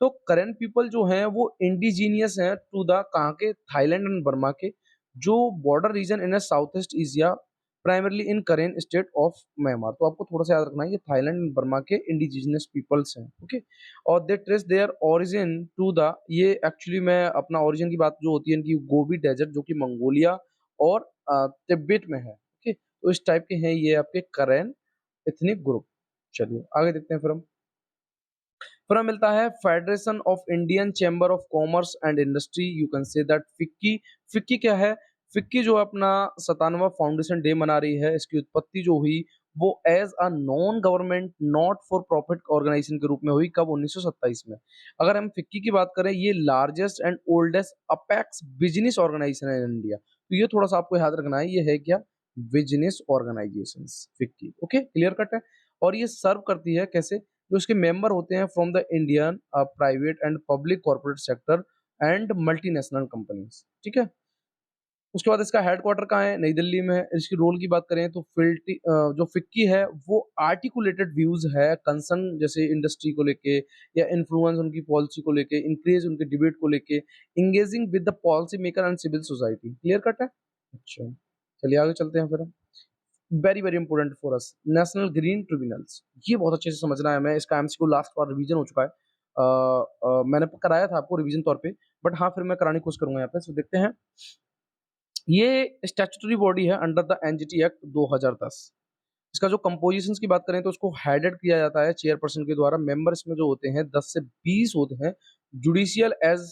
तो करेन पीपल जो हैं वो इंडिजीनियस हैं टू द कहाँ के? थाईलैंड एंड बर्मा के, जो border region in south east Asia, primarily in Karen state of Myanmar. तो आपको थोड़ा सा याद रखना है, ये थाईलैंड एंड बर्मा के इंडिजीनियस पीपल्स हैं, ओके? और they trace their origin to the, ये एक्चुअली में अपना ओरिजिन की बात जो होती है इनकी, गोबी डेजर्ट जो कि मंगोलिया और तिब्बत में है, ओके? तो इस टाइप के हैं ये आपके करेन एथनिक ग्रुप। चलिए, आगे देखते हैं फिर हम। फिर हमें मिलता है federation of Indian chamber of commerce and industry, you can say that FICCI. FICCI क्या है? फिक्की जो अपना 97वां फाउंडेशन डे मना रही है, इसकी उत्पत्ति जो हुई वो as a non government not for profit organisation के रूप में हुई। कब? 1927 में। अगर हम फिक्की की बात करें, ये largest and oldest apex business organisation है इन इंडिया। तो ये थोड़ा सा आपको याद रखना है, ये है क्या? Business organisation FICCI, okay? Clear cut है? और ये सर्व करती है कैसे? जो इसके मेंबर होते हैं from the Indian private and public corporate sector and multinational companies, ठीक है? उसके बाद इसका हेडक्वार्टर कहाँ है? नई दिल्ली में है। इसकी रोल की बात करें तो जो फिक्की है वो आर्टिकुलेटेड व्यूज है कंसर्न, जैसे इंडस्ट्री को लेके या इन्फ्लुएंस उनकी पॉलिसी को लेके, इंक्रीज उनके डिबेट को लेके, engaging with the policy maker and civil society. Clear cut है? अच्छा, चलिए आगे चलते हैं फिर हम। Very very important for us, national green tribunals. ये बहुत अच्छे से समझना है हमें। इसका एमसीक्यू लास्ट बार रिवीजन हो चुका है। मैंने कराया था आपको रिवीजन तौर पे, बट हाँ, फिर मैं कराने की कोशिश करूंगा यहाँ पे। तो देखते हैं, ये स्टैट्यूटरी बॉडी है अंडर द एनजीटी एक्ट 2010। इसका जो कंपोजिशंस की बात करें तो उसको हेडेड किया जाता है चेयरपर्सन के द्वारा। मेंबर इसमें जो होते हैं 10 से 20 होते हैं, judicial as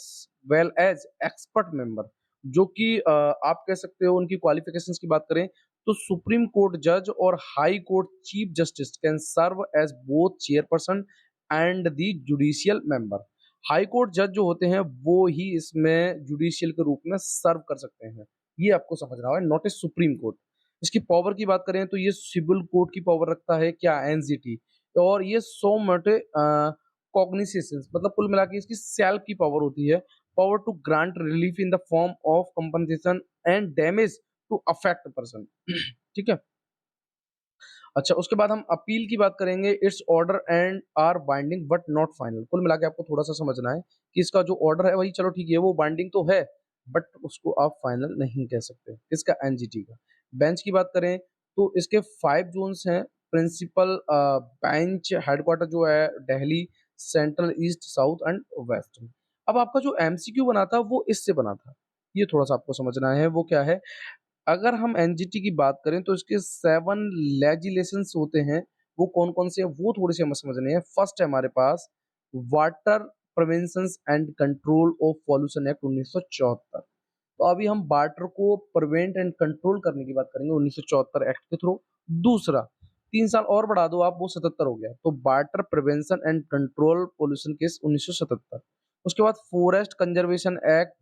well as expert member, जो कि आप कह सकते हो उनकी क्वालिफिकेशंस की बात करें तो सुप्रीम कोर्ट जज और high court chief justice can serve as both chairperson and the judicial member. High court जज जो होते हैं वो ही इसमें जुडिशियल के रूप में सर्व कर सकते हैं। ये आपको समझना है, नॉट ए सुप्रीम कोर्ट। इसकी पावर की बात करें तो ये सिविल कोर्ट की पावर रखता है क्या? एनजीटी। और ये सो मटे कॉग्निसेशंस, मतलब कुल मिला के इसकी सेल्फ की पावर होती है, power to grant relief in the form of compensation and damage to affect person. ठीक है? अच्छा, उसके बाद हम अपील की बात करेंगे। Its order and are binding but not final. कुल मिला के आपको थोड़ा सा समझना है कि इसका जो ऑर्डर है वही, चलो ठीक है, वो बाइंडिंग तो है, बट उसको आप फाइनल नहीं कह सकते। इसका एनजीटी का बेंच की बात करें तो इसके 5 जोन्स हैं। प्रिंसिपल बेंच हेडक्वार्टर जो है Delhi, central, east, south and west. अब आपका जो एमसीक्यू बना था वो इससे बना था, ये थोड़ा सा आपको समझना है। वो क्या है? अगर हम एनजीटी की बात करें तो इसके 7 लेजिस्लेशंस होते हैं। वो कौन-कौन से हैं वो थोड़े से हमें समझने हैं। फर्स्ट है हमारे पास water prevention and control of pollution act 1974। तो अभी हम वाटर को प्रिवेंट एंड कंट्रोल करने की बात करेंगे 1974 एक्ट के थ्रू। दूसरा, 3 साल और बढ़ा दो आप, वो 77 हो गया, तो water prevention and control pollution case 1977। उसके बाद फॉरेस्ट कंजर्वेशन एक्ट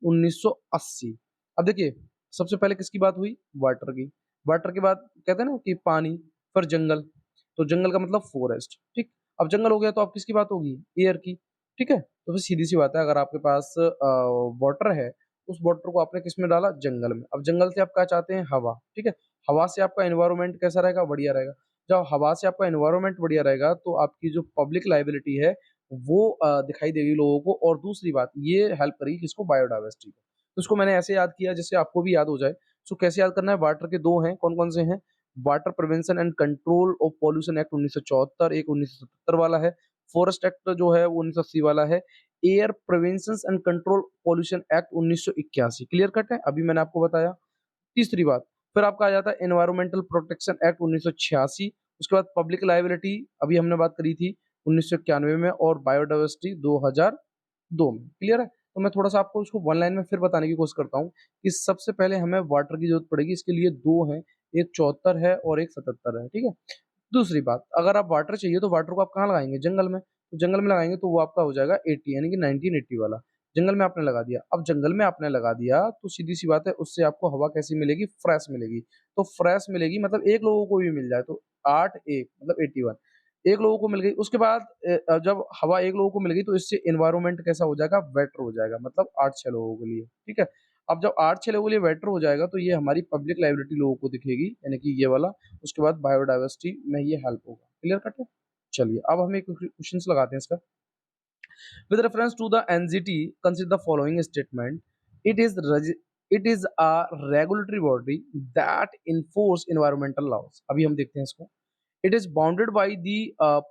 1980। अब देखिए, सबसे पहले किसकी बात हुई? वाटर की। वाटर के बाद कहते हैं ना कि पानी, फिर जंगल, तो जंगल का मतलब फॉरेस्ट, ठीक। अब जंगल हो गया तो अब किसकी बात होगी? एयर की, ठीक है। तो फिर सीधी सी बात है, अगर आपके पास वाटर है, उस वाटर को आपने किस में डाला? जंगल में। अब जंगल से आप क्या चाहते हैं? हवा, ठीक है। हवा से आपका एनवायरनमेंट कैसा रहेगा? बढ़िया रहेगा। जब हवा से आपका एनवायरनमेंट बढ़िया रहेगा तो आपकी जो पब्लिक लाइबिलिटी है वो दिखाई देगी लोगों को। और दूसरी बात, ये हेल्प करेगी किसको? बायोडाइवर्सिटी को। तो इसको मैंने ऐसे याद किया जिससे आपको भी याद हो जाए। सो कैसे याद करना है? वाटर के दो हैं, कौन कौन से हैं? Water prevention and control of pollution act 1974, एक 1977 वाला है। फॉरेस्ट एक्ट जो है वो 1980 वाला है। Air prevention and control pollution act 1981। Clear cut है? अभी मैंने आपको बताया। तीसरी बात, फिर आपका आ जाता है एनवायरमेंटल प्रोटेक्शन एक्ट 1986। उसके बाद पब्लिक लाइबिलिटी अभी हमने बात करी थी 1991 में, और बायोडाइवर्सिटी 2002 में। क्लियर है? तो मैं थोड़ा सा आपको इसको वन लाइन में फिर बताने की कोशिश करता हूँ कि सबसे पहले हमें वाटर की जरूरत पड़ेगी। इसके लिए दो हैं, एक 74 है और एक 77 है, ठीक है। दूसरी बात, अगर आप वाटर चाहिए तो वाटर को आप कहाँ लगाएंगे? जंगल में। तो जंगल में लगाएंगे तो वो आपका हो जाएगा 80, यानी कि 1980 वाला। जंगल में आपने लगा दिया। अब जंगल में आपने लगा दिया तो सीधी सी बात है, उससे आपको हवा कैसी मिलेगी? फ्रेश मिलेगी। तो फ्रेश मिलेगी मतलब एक लोगों को भी मिल जाए तो 8 1 मतलब 81, एक लोगों को मिल गई। उसके बाद जब हवा एक लोगों को मिल गई तो इससे एनवायरनमेंट कैसा हो जाएगा? बेटर हो जाएगा, मतलब 8 6 लोगों के लिए, ठीक है। अब जब 8 6 लोगों के लिए बेटर हो जाएगा तो ये हमारी पब्लिक लाइबिलिटी लोगों को दिखेगी, यानी कि ये वाला। उसके बाद बायोडाइवर्सिटी में ये हेल्प होगा। क्लियर कट है? चलिए अब हम एक क्वेश्चन लगाते हैं इसका। With reference to the NGT, consider the following statement. It is it is a regulatory body that enforce environmental laws. अभी हम देखते हैं इसको। It is bounded by the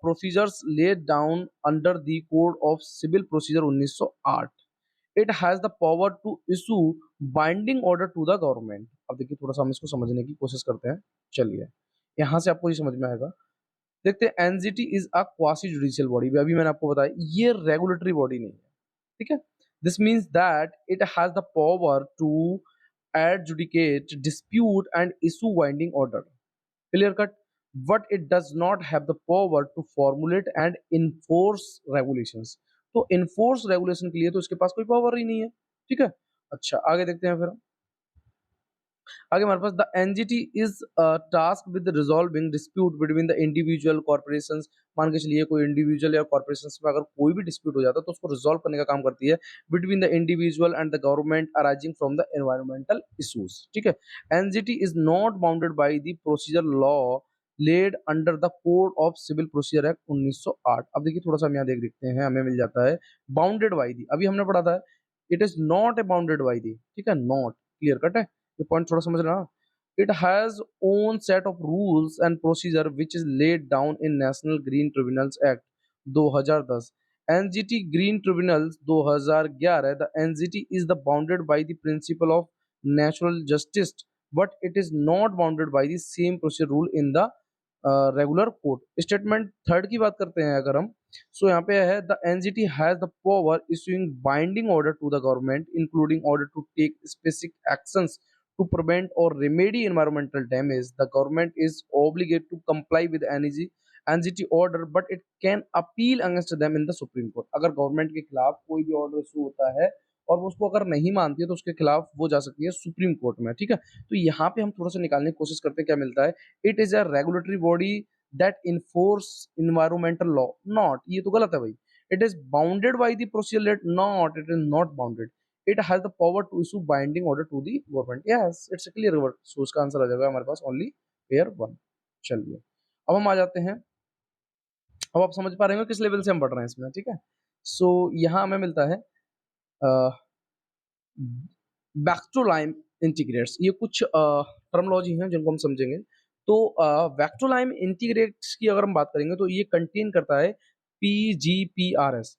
procedures laid down under the Code of Civil Procedure 1908. It has the power to issue binding order to the government. अब देखिए, थोड़ा सा हम इसको समझने की कोशिश करते हैं। चलिए, यहाँ से आपको ये समझ में आएगा। देखते हैं, NGT is a quasi judicial body. अभी मैंने आपको बताया ये रेगुलेटरी बॉडी नहीं है, ठीक है। This means that it has the power to adjudicate dispute and issue binding order. Clear cut? But it does not have the power to formulate and enforce regulations. तो enforce regulation के लिए तो इसके पास कोई पावर ही नहीं है, ठीक है। अच्छा, आगे देखते हैं फिर। आगे हमारे पास the NGT is task with resolving dispute between the individual corporations. मान के चलिए कोई इंडिविजुअल या कॉर्पोरेशंस में अगर कोई भी डिस्प्यूट हो जाता है तो उसको रिजॉल्व करने का काम करती है between the individual and the government arising from the environmental issues, ठीक है। NGT is not bounded by the procedure law laid under the code of civil procedure act 1908। अब देखिए, थोड़ा सा हम यहाँ देख देखते हैं, हमें मिल जाता है बाउंडेड बाई दी। अभी हमने पढ़ा था it is not a bounded by the, ठीक है। नॉट, क्लियर कट है? ये पॉइंट थोड़ा समझ रहा। It has own set of rules and procedure which is laid down in national green tribunals act 2010। NGT green tribunals 2011। The NGT is the bounded by the principle of natural justice, but it is not bounded by the same procedure rule in the regular court. Statement third की बात करते हैं अगर हम, सो यहाँ पे है the NGT has the power issuing binding order to the government including order to take specific actions to prevent or remedy environmental damage. The government is obligated to comply with NGT order, but it can appeal against them in the Supreme Court. अगर government के खिलाफ कोई भी order issue होता है और वो उसको अगर नहीं मानती है तो उसके खिलाफ वो जा सकती है सुप्रीम कोर्ट में, ठीक है। तो यहाँ पे हम थोड़ा सा निकालने की कोशिश करते हैं, क्या मिलता है? It is a regulatory body that enforce environmental law. Not, ये तो गलत है भाई। It is bounded by the procedure, not, it is not bounded. it has the power to issue binding order to the government. Yes, it's a clear word. So उसका answer आ जाएगा हमारे पास only pair one. चलिए, अब हम आ जाते हैं। अब आप समझ पा रहे हो किस लेवल से हम पढ़ रहे हैं इसमें, ठीक है। सो यहाँ हमें मिलता है वैक्टोलाइम इंटीग्रेट्स। ये कुछ टर्मोलॉजी हैं जिनको हम समझेंगे। तो वैक्टोलाइम इंटीग्रेट्स की अगर हम बात करेंगे तो ये कंटेन करता है पीजीपीआरएस।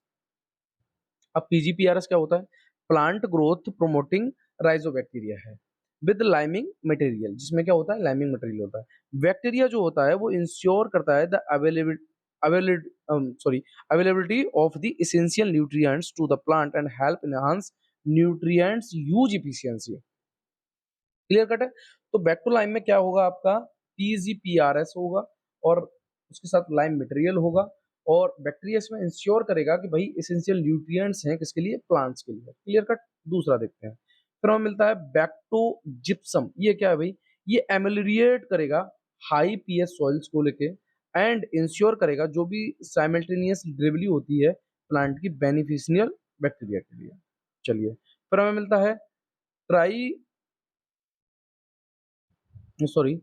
अब पीजीपीआरएस क्या होता है? प्लांट ग्रोथ प्रोमोटिंग राइजोबैक्टीरिया है विद लाइमिंग मटेरियल, जिसमें क्या होता है? लाइमिंग मटेरियल होता है। बैक्टीरिया जो होता है वो इंश्योर करता है the availability of the essential nutrients to the plant and help enhance nutrients use efficiency. Clear cut है। तो बैक टू लाइम में क्या होगा आपका, पीजीपीआरएस होगा और उसके साथ लाइम मटेरियल होगा, और बैक्टीरिया इसमें इंश्योर करेगा कि भाई एसेंशियल न्यूट्रिएंट्स हैं किसके लिए, प्लांट्स के लिए। Clear cut. दूसरा देखते हैं, फिर हमें मिलता है बैक्टो जिप्सम। ये क्या है भाई, ये एमेलिरिएट करेगा हाई पीएच सॉइल्स को लेके एंड इंश्योर करेगा जो भी साइमल्टेनियस डिलीवरी होती है प्लांट की बेनिफिशियल बैक्टीरिया के लिए। चलिए, फिर हमें मिलता है ट्राई सॉरी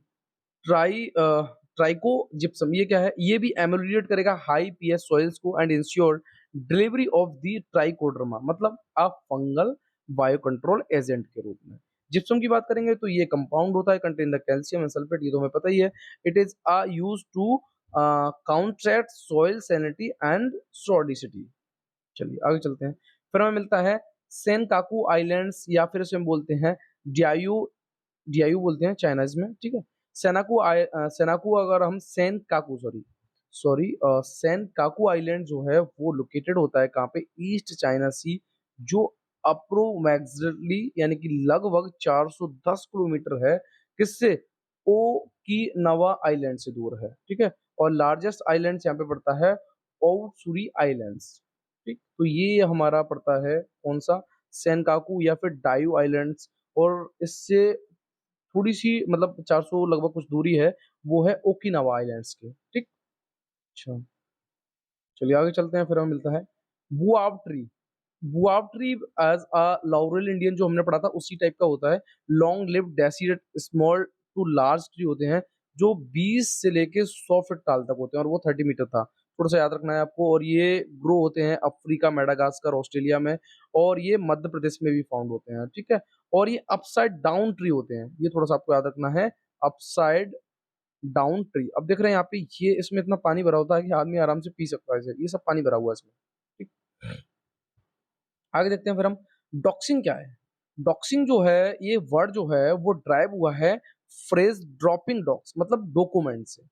ट्राइको जिप्सम। ये क्या है, ये भी एमेलिएट करेगा हाई पीएच सॉइल्स को and ensure delivery of the Trichoderma, मतलब a fungal bio control agent के रूप में। जिप्सम की बात करेंगे तो ये कंपाउंड होता है contain the calcium and sulphate, ये तो हमें पता ही है। It is use to counteract soil salinity and sodicity. चलिए आगे चलते हैं, फिर हमें मिलता है सेनकाकू आइलैंड्स, या फिर इसे हम बोलते हैं डियायू, डियायू बोलते हैं चाइनाज में, ठीक है। सेनाकू अगर हम Senkaku sorry sorry Senkaku island जो है वो लोकेटेड होता है कहाँ पे, ईस्ट चाइना सी, जो अप्रोमैक्सिमली यानी कि लगभग 410 किलोमीटर है किससे, ओकिनावा आइलैंड से दूर है, ठीक है। और लार्जेस्ट आइलैंड यहाँ पे पड़ता है ओउत्सुरी आइलैंड्स, ठीक। तो ये हमारा पड़ता है कौन सा, सेनकाकू या फिर डायू आइलैंड्स। और इससे थोड़ी सी मतलब 400 लगभग कुछ दूरी है, वो है ओकिनावा आइलैंड्स के, ठीक। अच्छा, चलिए आगे चलते हैं, फिर हमें मिलता है baobab tree. Baobab tree as a laurel Indian जो हमने पढ़ा था उसी टाइप का होता है। Long live deciduous small to large tree होते हैं जो 20 से लेके 100 फीट टाल तक होते हैं, और वो 30 मीटर था, थोड़ा सा याद रखना है आपको। और ये ग्रो होते हैं अफ्रीका, मेडागास्कर, ऑस्ट्रेलिया में, और ये मध्य प्रदेश में भी फाउंड होते हैं, ठीक है। और ये अपसाइड डाउन ट्री होते हैं, ये थोड़ा सा आपको याद रखना है, अपसाइड डाउन ट्री। अब देख रहे हैं यहाँ पे, ये इसमें इतना पानी भरा होता है कि आदमी आराम से पी सकता है इसे, ये सब पानी भरा हुआ है इसमें, ठीक। आगे देखते हैं फिर हम, डॉक्सिंग क्या है। डॉक्सिंग जो है, ये वर्ड जो है वो ड्राइव हुआ है फ्रेज ड्रॉपिंग डॉक्स, मतलब डॉक्यूमेंट से।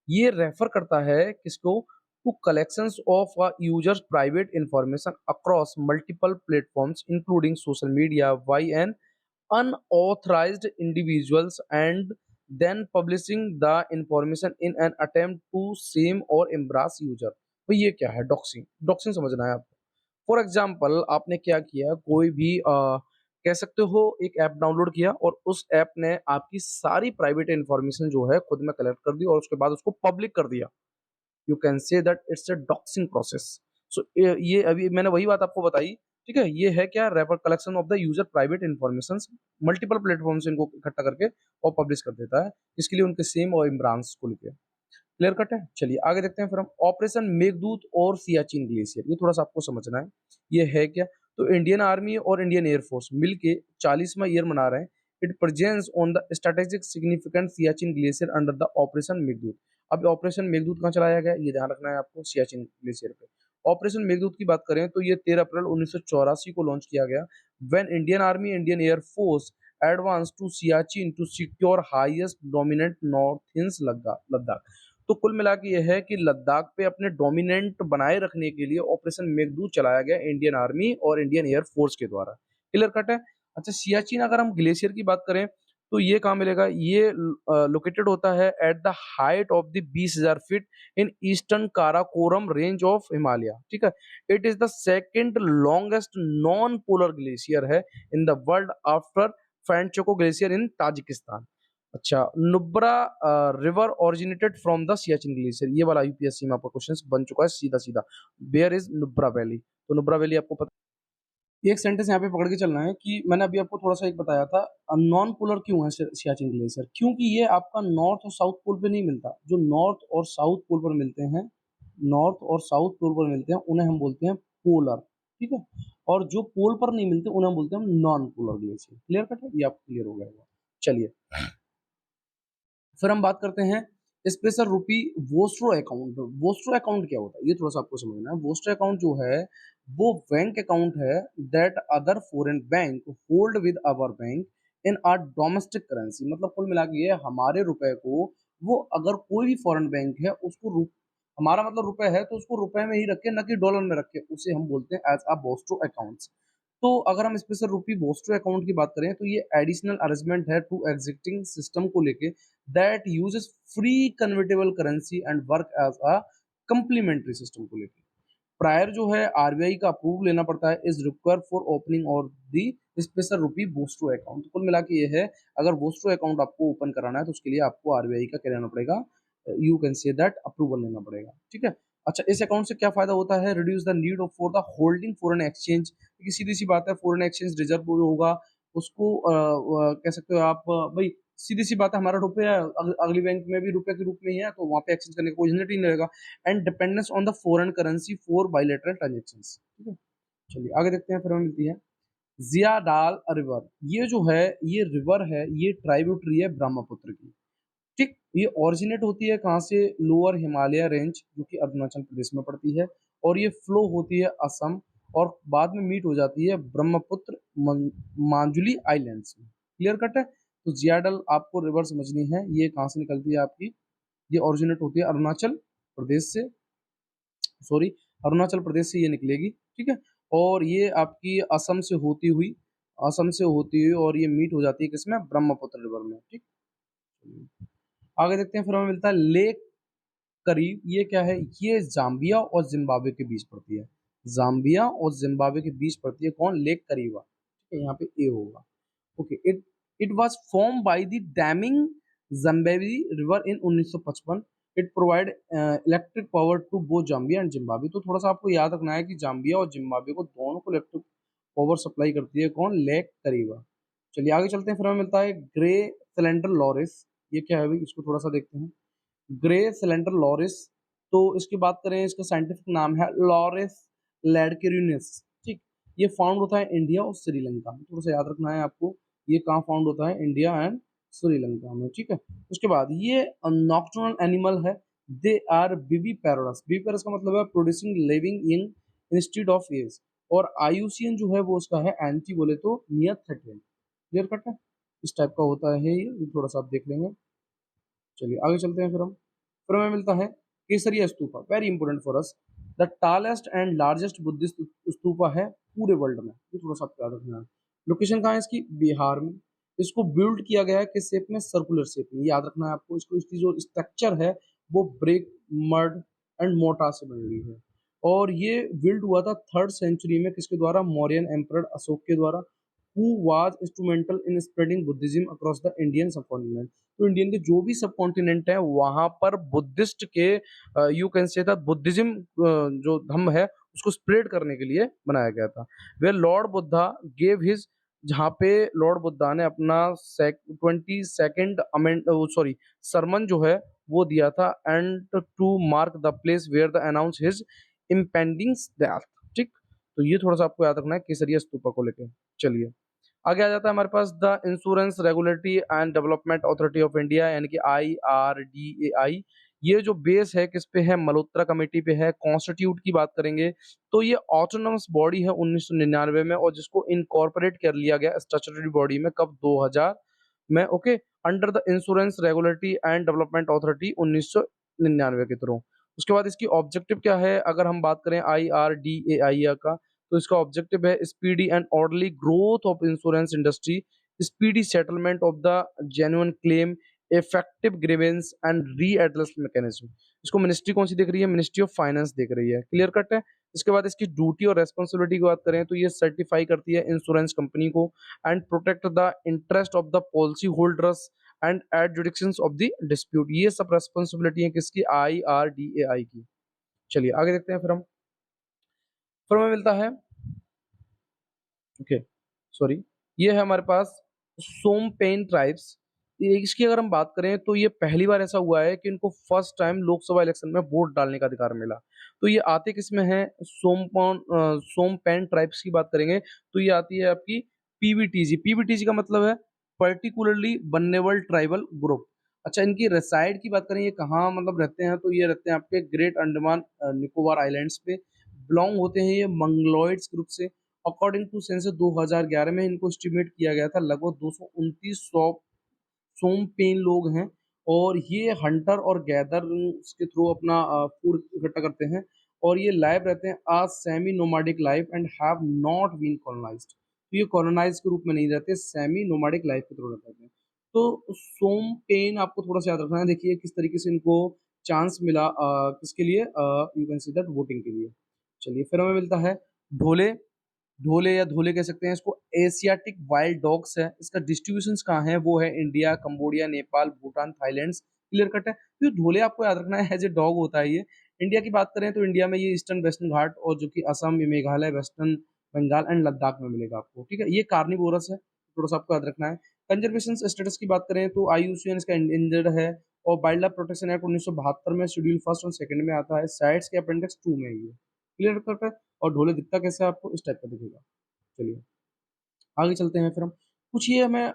ये रेफर करता है किसको, to collections of users private information across multiple platforms including social media by an unauthorized individuals and then publishing the information in an attempt to shame or embarrass user। तो ये क्या है, doxing. Doxing समझना है आपको। For example आपने क्या किया, कोई भी कह सकते हो एक ऐप डाउनलोड किया और उस ऐप ने आपकी सारी प्राइवेट इंफॉर्मेशन जो है खुद में कलेक्ट कर दी और उसके बाद उसको पब्लिक कर दिया। You can say that it's a doxing process. So ये अभी मैंने वही बात आपको बताई, ठीक है। ये है क्या, wrapper collection of the user private information, multiple platform से इनको इकट्ठा करके और पब्लिश कर देता है, इसके लिए उनके सेम और इमरान को लेके। क्लियर कट है। चलिए आगे देखते हैं फिर हम, ऑपरेशन मेघदूत और सियाचिन ग्लेशियर, ये थोड़ा सा आपको समझना है, ये है क्या। तो इंडियन आर्मी और इंडियन एयरफोर्स मिलके 40वां ईयर मना रहे हैं। It presents on the strategic significant Siachen glacier under the operation Meghdoot. अब ऑपरेशन मेघदूत कहाँ चलाया गया, ये ध्यान रखना है आपको, सियाचिन ग्लेशियर पे। ऑपरेशन मेघदूत की बात करें तो ये 13 अप्रैल 1984 को लॉन्च किया गया, when Indian army Indian air force advance to Siachen to secure highest dominant north east Ladakh. तो कुल मिला के यह है कि लद्दाख पे अपने डोमिनेंट बनाए रखने के लिए ऑपरेशन मेघदूत चलाया गया इंडियन आर्मी और इंडियन एयरफोर्स के द्वारा। क्लियर कट है। अच्छा, सियाचिन अगर हम ग्लेशियर की बात करें तो ये कहाँ मिलेगा, ये लोकेटेड होता है at the height of the 20,000 feet in eastern Karakoram range of Himalaya, ठीक है। It is the second longest non polar glacier है in the world after Fedchenko glacier in Tajikistan. अच्छा, Nubra river originated from the Siachen glacier, ये वाला UPSC में आपका question बन चुका है सीधा सीधा। वेयर इज नुब्रा वैली, तो नुब्रा वैली आपको पता। एक सेंटेंस यहाँ पे पकड़ के चलना है कि मैंने अभी आपको थोड़ा सा एक बताया था, नॉन पोलर क्यों है सियाचिन ग्लेशियर, क्योंकि ये आपका नॉर्थ और साउथ पोल पे नहीं मिलता। जो नॉर्थ और साउथ पोल पर मिलते हैं, नॉर्थ और साउथ पोल पर मिलते हैं उन्हें हम बोलते हैं पोलर, ठीक है। और जो पोल पर नहीं मिलते उन्हें हम बोलते हैं non polar glacier. Clear cut है, ये आपको क्लियर हो गया होगा। चलिए फिर हम बात करते हैं स्पेशल रूपी वोस्ट्रो अकाउंट। वोस्ट्रो अकाउंट क्या होता है, ये थोड़ा सा आपको समझना है। वोस्ट्रो अकाउंट जो है वो बैंक अकाउंट है that other foreign bank hold with our bank in are domestic currency. मतलब कुल मिला के ये हमारे रुपए को, वो अगर कोई भी फॉरेन बैंक है उसको हमारा मतलब रुपए है तो उसको रुपए में ही रखे, न कि डॉलर में रखे, उसे हम बोलते हैं एज अ वोस्ट्रो अकाउंट। तो अगर हम स्पेशल रुपी बोस्टो अकाउंट की बात करें तो ये एडिशनल अरेंजमेंट है टू एग्जिस्टिंग सिस्टम को लेके that uses free convertible currency and work as a complementary system को लेके। प्रायर जो है आरबीआई का अप्रूव लेना पड़ता है इज रिक्वायर फॉर ओपनिंग और दी स्पेशल रुपी बोस्टो अकाउंट। कुल मिला के ये है, अगर बोस्टो अकाउंट आपको ओपन कराना है तो उसके लिए आपको आरबीआई का क्या लेना पड़ेगा, you can say that approval लेना पड़ेगा। ठीक है। अच्छा, इस अकाउंट से क्या फायदा होता है, reduce the need of for the holding foreign exchange, क्योंकि सीधी सी बात है फॉरेन एक्सचेंज रिजर्व जो होगा उसको कह सकते हो आप भाई सीधी सी बात है, हमारा रुपया अगली बैंक में भी रुपए के रूप में ही है तो वहां पे एक्सचेंज करने का कोई झंझट ही नहीं रहेगा। And dependence on the foreign currency for bilateral transactions. ठीक है, चलिए आगे देखते हैं। फिर हमें मिलती है जियाडाल रिवर। ये जो है ये रिवर है, ये ट्राइब्यूटरी है ब्रह्मपुत्र की। ठीक, ये ओरिजिनेट होती है कहाँ से, लोअर हिमालय रेंज जो कि अरुणाचल प्रदेश में पड़ती है, और ये फ्लो होती है असम और बाद में मीट हो जाती है ब्रह्मपुत्र मांजुली आइलैंड्स में। क्लियर कट है। तो जियाडल आपको रिवर समझनी है, ये कहाँ से निकलती है आपकी, ये ओरिजिनेट होती है अरुणाचल प्रदेश से, सॉरी अरुणाचल प्रदेश से ये निकलेगी। ठीक है, और ये आपकी असम से होती हुई, असम से होती हुई और ये मीट हो जाती है किसमें, ब्रह्मपुत्र रिवर में। ठीक, आगे देखते हैं। फिर हमें मिलता है लेक करीब। ये क्या है, ये जाम्बिया और जिम्बाब्वे के बीच पड़ती है, जाम्बिया और जिम्बाब्वे के बीच पड़ती है कौन, लेक करीबा। ठीक है, यहाँ पे ए होगा। Okay, it was form by the damming Zambezi river in 1955। It provide electric power to both Zambia and Zimbabwe. तो थोड़ा सा आपको याद रखना है कि जाम्बिया और जिम्बाब्वे को दोनों को इलेक्ट्रिक पावर सप्लाई करती है कौन, लेक करीबा। चलिए आगे चलते हैं। फिर हमें मिलता है ग्रे सिलेंडर लॉरिस। ये क्या है भाई, इसको थोड़ा सा देखते हैं। ग्रे सिलेंडर लॉरिस, तो इसकी बात करें इसका साइंटिफिक नाम है लॉरिस लैडकेरिनस। ठीक, ये फाउंड होता है इंडिया और श्रीलंका में, थोड़ा सा याद रखना है आपको, ये कहाँ फाउंड होता है, इंडिया एंड श्रीलंका में। ठीक है, उसके बाद ये नॉक्टर्नल एनिमल है, दे आर बीबी पैरोडस। बीबी पैरोडस का मतलब है producing living in instead of age, और आयुसीएन जो है वो उसका है एंटी बोले तो नियर थर्टेन। क्लियर कट है, इस टाइप का होता है ये थोड़ा सा आप देख लेंगे। चलिए आगे चलते हैं। फिर हमें मिलता है Kesariya stupa, very important for us. The tallest and largest Buddhist stupa है पूरे वर्ल्ड में, ये थोड़ा सा आपको याद रखना है। लोकेशन कहाँ है इसकी, बिहार में। इसको बिल्ड किया गया है किस शेप में, सर्कुलर शेप में, याद रखना है आपको। इसको इसकी जो स्ट्रक्चर है वो ब्रेक, मड एंड मोटा से बनी हुई है, और ये बिल्ड हुआ था 3rd सेंचुरी में किसके द्वारा, मौर्यन एम्परर अशोक के द्वारा, who was instrumental in spreading Buddhism across the Indian subcontinent। तो इंडियन के जो भी सब कॉन्टिनेंट है वहां पर बुद्धिस्ट के यू कैन से था बुद्धिज्म जो धम्म है उसको स्प्रेड करने के लिए बनाया गया था। वे लॉर्ड बुद्धा गेव हिज, जहाँ पे लॉर्ड बुद्धा ने अपना 22nd अमेंड सॉरी सरमन जो है वो दिया था, and to mark the place where the announce his impending death. ठीक, तो ये थोड़ा सा आपको याद रखना है केसरिया स्तूपा को लेके। चलिए आगे आ जाता है हमारे पास the insurance regulatory and development authority of India, यानी कि IRDAI। ये जो बेस है किस पे है, मल्होत्रा कमेटी पे है। कॉन्स्टिट्यूट की बात करेंगे तो ये ऑटोनमस बॉडी है 1999 में, और जिसको इनकॉर्पोरेट कर लिया गया स्टैट्यूटरी बॉडी में कब, 2000 में। Okay, under the insurance regulatory and development authority 1999 के थ्रू। उसके बाद इसकी ऑब्जेक्टिव क्या है, अगर हम बात करें IRDAI का, तो इसका ऑब्जेक्टिव है speedy and orderly growth of insurance industry, speedy settlement of the genuine claim, effective grievance and redress mechanism. इसको मिनिस्ट्री कौन सी देख रही है, मिनिस्ट्री ऑफ फाइनेंस देख रही है। क्लियर कट है। इसके बाद इसकी ड्यूटी और रेस्पॉन्सिबिलिटी की बात करें तो ये सर्टिफाई करती है इंश्योरेंस कंपनी को and protect the interest of the policy holders and adjudications of the dispute. ये सब रेस्पॉन्सिबिलिटी है किसकी, IRDAI की। चलिए आगे देखते हैं। फिर हमें मिलता है, ओके सॉरी, ये है हमारे पास सोमपेन ट्राइब्स। इसकी अगर हम बात करें तो ये पहली बार ऐसा हुआ है कि इनको फर्स्ट टाइम लोकसभा इलेक्शन में वोट डालने का अधिकार मिला। तो ये आते किस में है, सोमपेन ट्राइब्स की बात करेंगे तो ये आती है आपकी पीवीटीजी। पीवीटीजी का मतलब है पर्टिकुलरली वल्नरेबल ट्राइबल ग्रुप। अच्छा, इनकी रेसाइड की बात करें, ये कहाँ मतलब रहते हैं, तो ये रहते हैं आपके ग्रेट अंडमान निकोबार आइलैंड्स पे। बिलोंग होते हैं ये मंगलॉइड्स ग्रुप से। अकॉर्डिंग टू सेंसस 2011 में इनको एस्टिमेट किया गया था लगभग 229 सोमपेन लोग हैं, और ये हंटर और गैदर के थ्रू अपना फूड इकट्ठा करते हैं, और ये लाइव रहते हैं a semi nomadic life and have not been colonized. तो ये कॉलोनाइज के रूप में नहीं रहते, सेमी नोमाडिक लाइफ के थ्रू रहते हैं। तो सोम पेन आपको थोड़ा सा याद रखना है। देखिए किस तरीके से इनको चांस मिला, किसके लिए, you can see that voting के लिए। चलिए फिर हमें मिलता है ढोले। ढोले या धोले कह सकते हैं इसको, एशियाटिक वाइल्ड डॉग्स है। इसका डिस्ट्रीब्यूशन कहाँ है, वो है India, Cambodia, Nepal, Bhutan, Thailand. Clear cut है। तो ये ढोले आपको याद रखना है, एज ए डॉग होता है ये। इंडिया की बात करें तो इंडिया में ये ईस्टर्न वेस्टर्न घाट और जो कि असम, मेघालय, वेस्टर्न बंगाल एंड लद्दाख में मिलेगा आपको। ठीक है, ये कार्निवोरस है, थोड़ा सा आपको याद रखना है। कंजर्वेशन स्टेटस की बात करें तो IUCN इसका इंजर्ड है, और वाइल्ड लाइफ प्रोटेक्शन एक्ट 1972 में शेड्यूल फर्स्ट और सेकंड में आता है, साइट्स के अपेंडिक्स 2 में है ये। क्लियर कट है। और ढोले दिखता कैसे है आपको, इस टाइप का दिखेगा। चलिए आगे चलते हैं फिर हम। कुछ ये मैं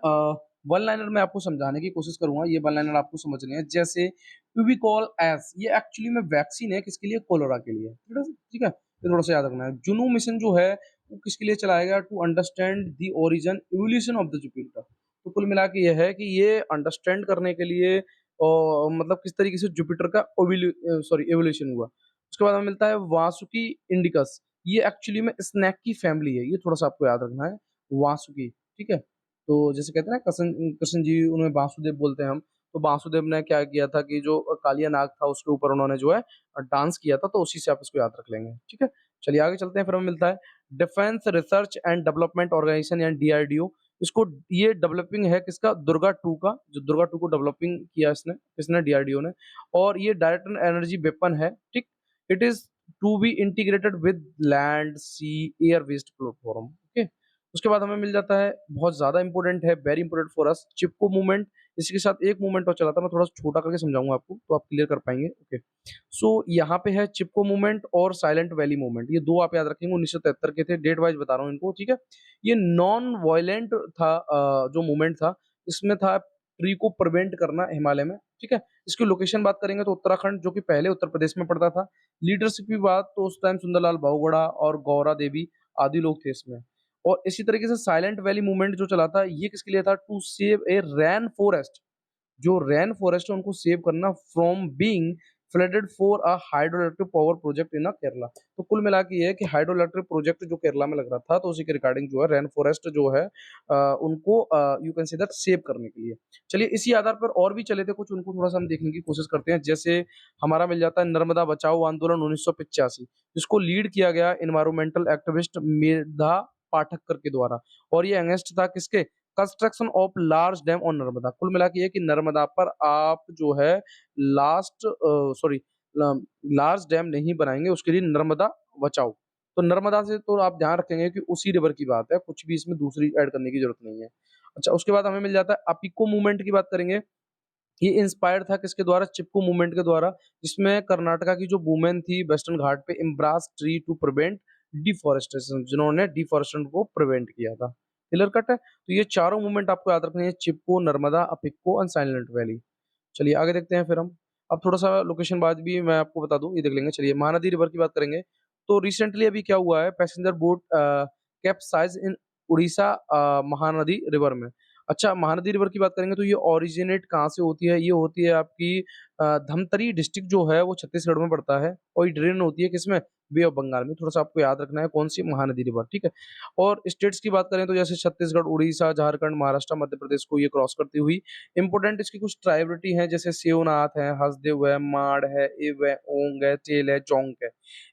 वन लाइनर में आपको समझाने की कोशिश करूंगा, ये वन लाइनर आपको समझने हैं। जैसे यूबिकॉल एस, ये एक्चुअली में वैक्सीन है, किसके लिए, कोलोरा के लिए। ठीक है, ये थोड़ा सा याद रखना है। जुनू मिशन जो है वो किसके लिए चलाया गया, to understand the origin evolution of the Jupiter. तो कुल मिला के ये है कि ये अंडरस्टैंड करने के लिए, और मतलब किस तरीके से जुपिटर का एवोल्यूशन हुआ। उसके बाद हमें मिलता है वासुकी इंडिकस। ये एक्चुअली में स्नैक की फैमिली है, ये थोड़ा सा आपको याद रखना है। वासुकी, ठीक है। तो जैसे कहते हैं ना कृष्ण कृष्ण जी, उन्हें वासुदेव बोलते हैं हम। तो वासुदेव ने क्या किया था कि जो कालिया नाग था उसके ऊपर उन्होंने जो है डांस किया था, तो उसी से आप इसको याद रख लेंगे। ठीक है, चलिए आगे चलते हैं। फिर हमें मिलता है defence research and development organisation या DRDO। इसको, ये डेवलपिंग है किसका, दुर्गा 2 का। जो दुर्गा 2 को डेवलपिंग किया इसने, किसने, DRDO ने। और ये डायरेक्ट एनर्जी वेपन है। ठीक, it is to be integrated with land, sea, air based platform. Okay, उसके बाद हमें मिल जाता है, बहुत ज्यादा इंपॉर्टेंट है, very important for us, Chipko movement. इसके साथ एक मूवमेंट और चला था, मैं थोड़ा सा छोटा करके समझाऊंगा आपको तो आप क्लियर कर पाएंगे। ओके, सो यहाँ पे है चिपको मूवमेंट और साइलेंट वैली मूवमेंट, ये दो आप याद रखेंगे, 1973 के थे। डेट वाइज बता रहा हूँ इनको। ठीक है, ये नॉन वायलेंट था, जो मूवमेंट था, इसमें था ट्री को प्रिवेंट करना हिमालय में। ठीक है, इसकी लोकेशन बात करेंगे तो उत्तराखंड, जो कि पहले उत्तर प्रदेश में पड़ता था। लीडरशिप की बात तो उस टाइम सुंदरलाल बहुगुणा और गौरा देवी आदि लोग थे इसमें। और इसी तरीके से साइलेंट वैली मूवमेंट जो चला था, ये किसके लिए था, to save a rain forest. जो रैन फॉरेस्ट है उनको सेव करना from being flooded for a hydro electric power project in Kerala. तो कुल मिला के ये है कि हाइड्रो इलेक्ट्रिक प्रोजेक्ट जो केरला में लग रहा था, तो उसी के रिगार्डिंग जो है रैन फॉरेस्ट जो है, उनको you can say that save करने के लिए। चलिए इसी आधार पर और भी चले थे कुछ, उनको थोड़ा सा हम देखने की कोशिश करते हैं। जैसे हमारा मिल जाता है नर्मदा बचाओ आंदोलन 1985, जिसको लीड किया गया इन्वायरमेंटल एक्टिविस्ट मेधा पाठक के द्वारा। और ये अगेंस्ट था किसके, construction of large dam on Narmada. कुल मिला के ये कि नर्मदा पर आप जो है लास्ट सॉरी लार्ज डैम नहीं बनाएंगे, उसके लिए नर्मदा बचाओ। तो नर्मदा से तो आप ध्यान रखेंगे कि उसी रिवर की बात है, कुछ भी इसमें दूसरी ऐड करने की जरूरत नहीं है। अच्छा, उसके बाद हमें मिल जाता है अपिको मूवमेंट की बात करेंगे। ये इंस्पायर्ड था किसके द्वारा, चिपको मूवमेंट के द्वारा, जिसमें कर्नाटका की जो वुमेन थी वेस्टर्न घाट पे एम्ब्रास ट्री टू प्रिवेंट डिफॉरेस्टेशन, जिन्होंने डिफॉरेस्टेशन को प्रिवेंट किया था। क्लियर कट है। तो ये चारों मूवमेंट आपको याद रखने हैं, Chipko, Narmada, Appiko and Silent Valley. चलिए आगे देखते हैं फिर हम। अब थोड़ा सा लोकेशन बाद भी मैं आपको बता दूं, ये देख लेंगे। चलिए महानदी रिवर की बात करेंगे। तो रिसेंटली अभी क्या हुआ है, पैसेंजर बोट कैप्साइज इन उड़ीसा महानदी रिवर में। अच्छा, महानदी रिवर की बात करेंगे तो ये ओरिजिनेट कहाँ से होती है, ये होती है आपकी धमतरी डिस्ट्रिक्ट जो है वो छत्तीसगढ़ में पड़ता है, और ये ड्रेन होती है किसमें, बे ऑफ बंगाल में। थोड़ा सा आपको याद रखना है कौन सी, महानदी रिवर। ठीक है, और स्टेट्स की बात करें तो जैसे छत्तीसगढ़, उड़ीसा, झारखंड, महाराष्ट्र, मध्य प्रदेश को ये क्रॉस करती हुई। इंपोर्टेंट इसकी कुछ ट्राइबिलिटी है, जैसे शिवनाथ है, हसदेव है, माड़ है, इव है, ओंग है, चेल है, चौंक है।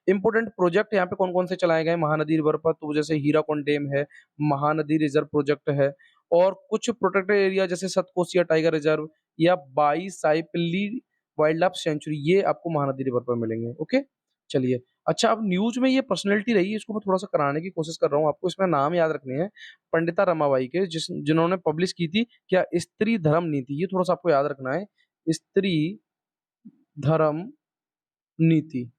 इंपोर्टेंट प्रोजेक्ट यहाँ पे कौन कौन से चलाए गए महानदी रिवर पर, तो जैसे हीराकुंड डैम है, महानदी रिजर्व प्रोजेक्ट है, और कुछ प्रोटेक्टेड एरिया जैसे सतकोसिया टाइगर रिजर्व या बाई साइपली वाइल्ड लाइफ सेंचुरी, ये आपको महानदी रिवर पर मिलेंगे। ओके, चलिए। अच्छा, अब न्यूज में ये पर्सनैलिटी रही है, इसको मैं थोड़ा सा कराने की कोशिश कर रहा हूँ आपको। इसमें नाम याद रखने हैं, पंडिता रमाबाई के, जिन्होंने पब्लिश की थी क्या, स्त्री धर्म नीति। ये थोड़ा सा आपको याद रखना है, स्त्री धर्म नीति।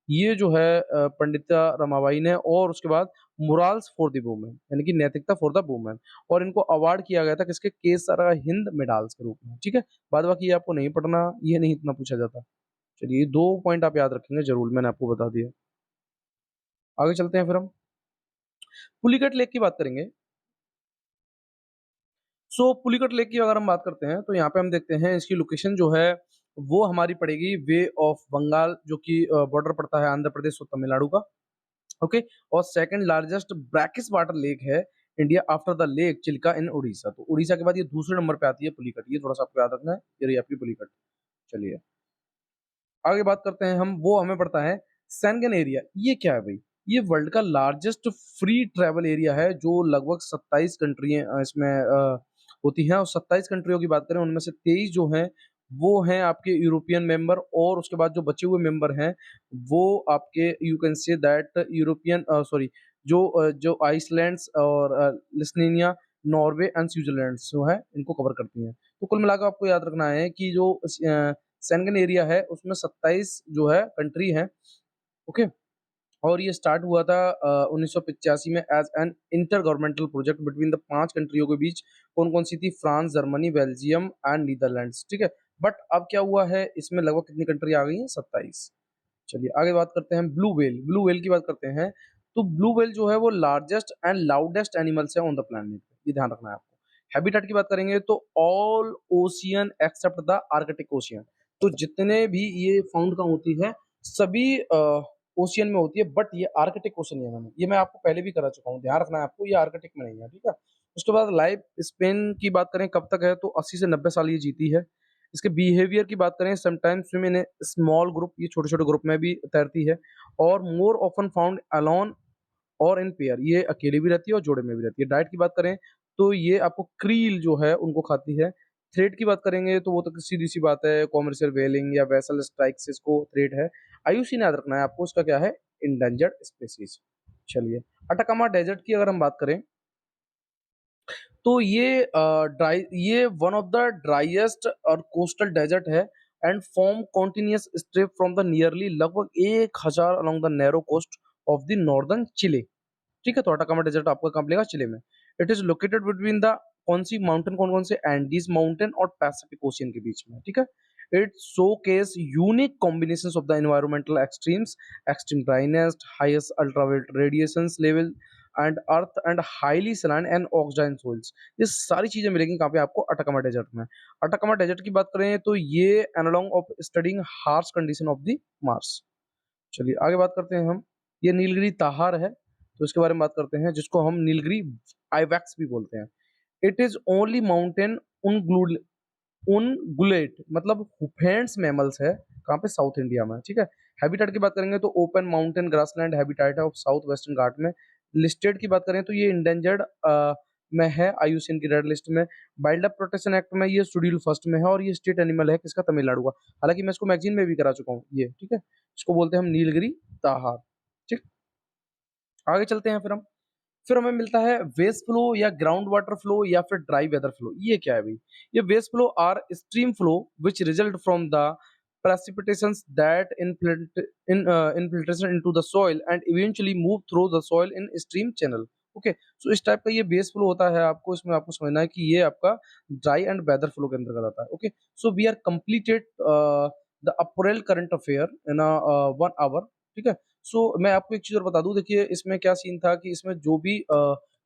ये जो है पंडिता रमाबाई ने, और उसके बाद मोराल्स फॉर द वुमेन, यानी कि नैतिकता फॉर द वुमेन। और इनको अवार्ड किया गया था किसके, केसर हिंद मेडाल्स के रूप में। ठीक है, बाद बाकी ये आपको नहीं पढ़ना, ये नहीं इतना पूछा जाता। चलिए, दो पॉइंट आप याद रखेंगे जरूर, मैंने आपको बता दिया। आगे चलते हैं फिर हम पुलिकट लेक की बात करेंगे। सो पुलिकट लेक की अगर हम बात करते हैं तो यहाँ पे हम देखते हैं इसकी लोकेशन जो है वो हमारी पड़ेगी वे ऑफ बंगाल, जो कि बॉर्डर पड़ता है आंध्र प्रदेश और तमिलनाडु का। ओके। और second largest brackish water lake है India after the lake Chilka in Orissa. तो उड़ीसा के बाद ये दूसरे नंबर पे आती है पुलिकट, ये थोड़ा सा आपको याद रखना है, ये रही आपकी पुलिकट। चलिए आगे बात करते हैं हम, वो हमें पड़ता है सेंगन एरिया। ये क्या है भाई? ये वर्ल्ड का लार्जेस्ट फ्री ट्रैवल एरिया है, जो लगभग 27 कंट्री इसमें होती हैं। और 27 कंट्रियों की बात करें, उनमें से 23 जो हैं वो हैं आपके यूरोपियन मेंबर, और उसके बाद जो बचे हुए मेंबर हैं वो आपके you can say that European sorry जो आइसलैंड्स और लिथुआनिया, नॉर्वे एंड स्विट्जरलैंड जो है इनको कवर करती हैं। तो कुल मिलाकर आपको याद रखना है कि जो सेंगन एरिया है उसमें 27 जो है कंट्री हैं। ओके। और ये स्टार्ट हुआ था 1985 में as an inter governmental project between the 5 कंट्रियों के बीच। कौन कौन सी थी? France, Germany, Belgium and Netherlands. ठीक है। बट अब क्या हुआ है, इसमें लगभग कितनी कंट्री आ गई हैं? 27। चलिए आगे बात करते हैं ब्लू व्हेल। ब्लू व्हेल की बात करते हैं, तो ब्लू व्हेल जो है वो लार्जेस्ट एंड लाउडेस्ट एनिमल्स है ऑन द प्लैनेट, ये ध्यान रखना है आपको। हैबिटेट की बात करेंगे तो all ocean except the Arctic ocean. तो जितने भी ये फाउंड कहाँ होती है, सभी ओशियन में होती है, बट ये आर्कटिक ओशियन है। ये मैं आपको पहले भी करा चुका हूँ, ध्यान रखना है आपको, ये आर्कटिक में नहीं है। ठीक है। उसके बाद लाइफ स्पेन की बात करें कब तक है, तो 80 से 90 साल ये जीती है। इसके बिहेवियर की बात करें, sometimes swim in A small group, ये छोटे-छोटे ग्रुप में भी तैरती है। और मोर ऑफन फाउंड अलोन और इन पेयर, ये अकेले भी रहती है और जोड़े में भी रहती है। डाइट की बात करें तो ये आपको क्रील जो है उनको खाती है। थ्रेट की बात करेंगे तो वो तो सीधी-सी बात है, कमर्शियल व्हेलिंग या वेसल स्ट्राइक्स इसको थ्रेट है। आईयूसीएन याद रखना है आपको, इसका क्या है? Endangered species. चलिए अटाकामा डेजर्ट की अगर हम बात करें तो ये वन ऑफ द ड्राइएस्ट और कोस्टल डेजर्ट है and form continuous strip from the nearly लगभग 1000 along the narrow coast of the northern Chile. ठीक है। तो अटाकामा डेजर्ट आपका कहाँ मिलेगा? चिले में। It is located between the कौन सी माउंटेन, कौन कौन से? एंडीज माउंटेन और पैसिफिक ओशियन के बीच में। ठीक है। It showcases unique combinations of the environmental extremes, extreme dryness, highest ultraviolet radiations level and earth and highly saline and oxidizing soils. ये सारी चीजें मिलेंगी कहाँ पे? आपको अटाकामा डेजर्ट में। अटाकामा डेजर्ट की बात करें तो ये analog of studying harsh condition of the Mars. चलिए आगे बात करते हैं हम, ये नीलगिरी ताहार है, तो इसके बारे में बात करते हैं, जिसको हम नीलगिरी आइवैक्स भी बोलते हैं। इट इज ओनली माउंटेन उनगुलेट, मतलब हुफेंस मैमल्स है, कहाँ पे? साउथ इंडिया में। ठीक है। हैबिटेट की बात करेंगे तो ओपन माउंटेन ग्रासलैंड हैबिटेट है ऑफ साउथ वेस्टर्न घाट में। लिस्टेड की बात करें तो ये इंडेंजर्ड में है आईयूसीएन की रेड लिस्ट में। वाइल्ड लाइफ प्रोटेक्शन एक्ट में ये शेड्यूल फर्स्ट में है, और ये स्टेट एनिमल है किसका? तमिलनाडु का। हालांकि मैं इसको मैगजीन में भी करा चुका हूँ ये। ठीक है। इसको बोलते हैं हम नीलगिरी ताहार। ठीक। आगे चलते हैं फिर हमें मिलता है वेस्ट फ्लो या ग्राउंड वाटर फ्लो या फिर ड्राई वेदर फ्लो। ये क्या है भाई? ये waste flow or stream flow which result from the precipitations that infiltration into the soil and eventually move through the soil in stream channel। Okay. So इस type का ये बेस फ्लो होता है, आपको इसमें आपको समझना है कि ये आपका ड्राई एंड वेदर फ्लो के अंतर्गत आता है। Okay. So we are completed the April current affair in 1 hour. ठीक है। सो मैं आपको एक चीज और बता दूं, देखिए इसमें क्या सीन था कि इसमें जो भी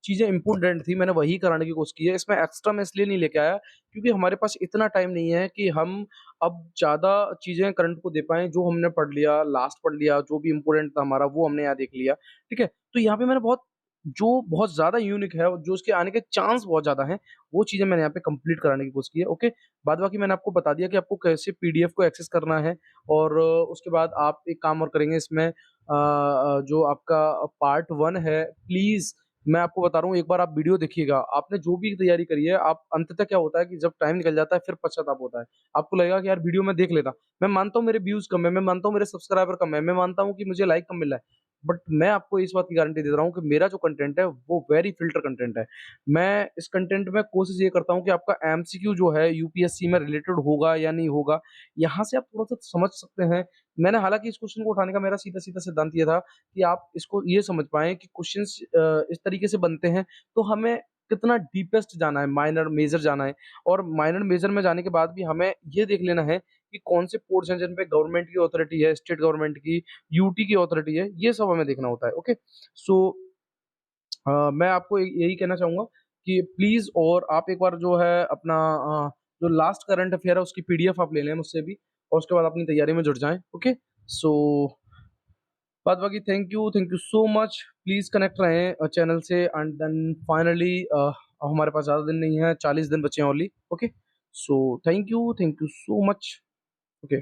चीजें इंपोर्टेंट थी मैंने वही कराने की कोशिश की है। इसमें एक्स्ट्रा मैं इसलिए नहीं लेके आया क्योंकि हमारे पास इतना टाइम नहीं है कि हम अब ज्यादा चीजें करंट को दे पाए। जो हमने पढ़ लिया, लास्ट पढ़ लिया, जो भी इंपोर्टेंट था हमारा वो हमने यहाँ देख लिया। ठीक है। तो यहाँ पे मैंने बहुत ज्यादा यूनिक है और जो उसके आने के चांस बहुत ज्यादा हैं, वो चीजें मैंने यहाँ पे कंप्लीट कराने की कोशिश की है। ओके। बाद बाकी मैंने आपको बता दिया कि आपको कैसे पीडीएफ को एक्सेस करना है। और उसके बाद आप एक काम और करेंगे इसमें, जो आपका पार्ट 1 है, प्लीज मैं आपको बता रहा हूँ एक बार आप वीडियो देखिएगा। आपने जो भी तैयारी करी है, आप अंततः क्या होता है कि जब टाइम निकल जाता है फिर पश्चाताप होता है। आपको लगेगा कि यार वीडियो में देख लेता। मैं मानता हूँ मेरे व्यूज कम है, मैं मानता हूँ मेरे सब्सक्राइबर कम है, मैं मानता हूँ कि मुझे लाइक कम मिल रहा है, बट मैं आपको इस बात की गारंटी दे रहा हूँ कि मेरा जो कंटेंट है वो वेरी फिल्टर कंटेंट है। मैं इस कंटेंट में कोशिश ये करता हूँ कि आपका एमसीक्यू जो है यूपीएससी में रिलेटेड होगा या नहीं होगा, यहाँ से आप थोड़ा सा समझ सकते हैं। मैंने हालांकि इस क्वेश्चन को उठाने का मेरा सीधा सीधा सिद्धांत ये था कि आप इसको ये समझ पाएँ कि क्वेश्चंस इस तरीके से बनते हैं, तो हमें कितना डीपेस्ट जाना है, माइनर, मेजर जाना है। और माइनर, मेजर में जाने के बाद भी हमें ये देख लेना है कि कौन से पोर्ट्स हैं जिन पे गवर्नमेंट की अथॉरिटी है, स्टेट गवर्नमेंट की, यूटी की अथॉरिटी है, ये सब हमें देखना होता है। ओके। सो मैं आपको यही कहना चाहूँगा कि प्लीज़, और आप एक बार जो है अपना जो लास्ट करंट अफेयर है उसकी पीडीएफ आप ले लें मुझसे भी, और उसके बाद अपनी तैयारी में जुट जाएँ, ओके? सो बाद बाकी thank you so much. Please connect रहें चैनल से एंड देन फाइनली हमारे पास ज़्यादा दिन नहीं है, 40 दिन बचे हैं only, okay? So thank you so much, okay.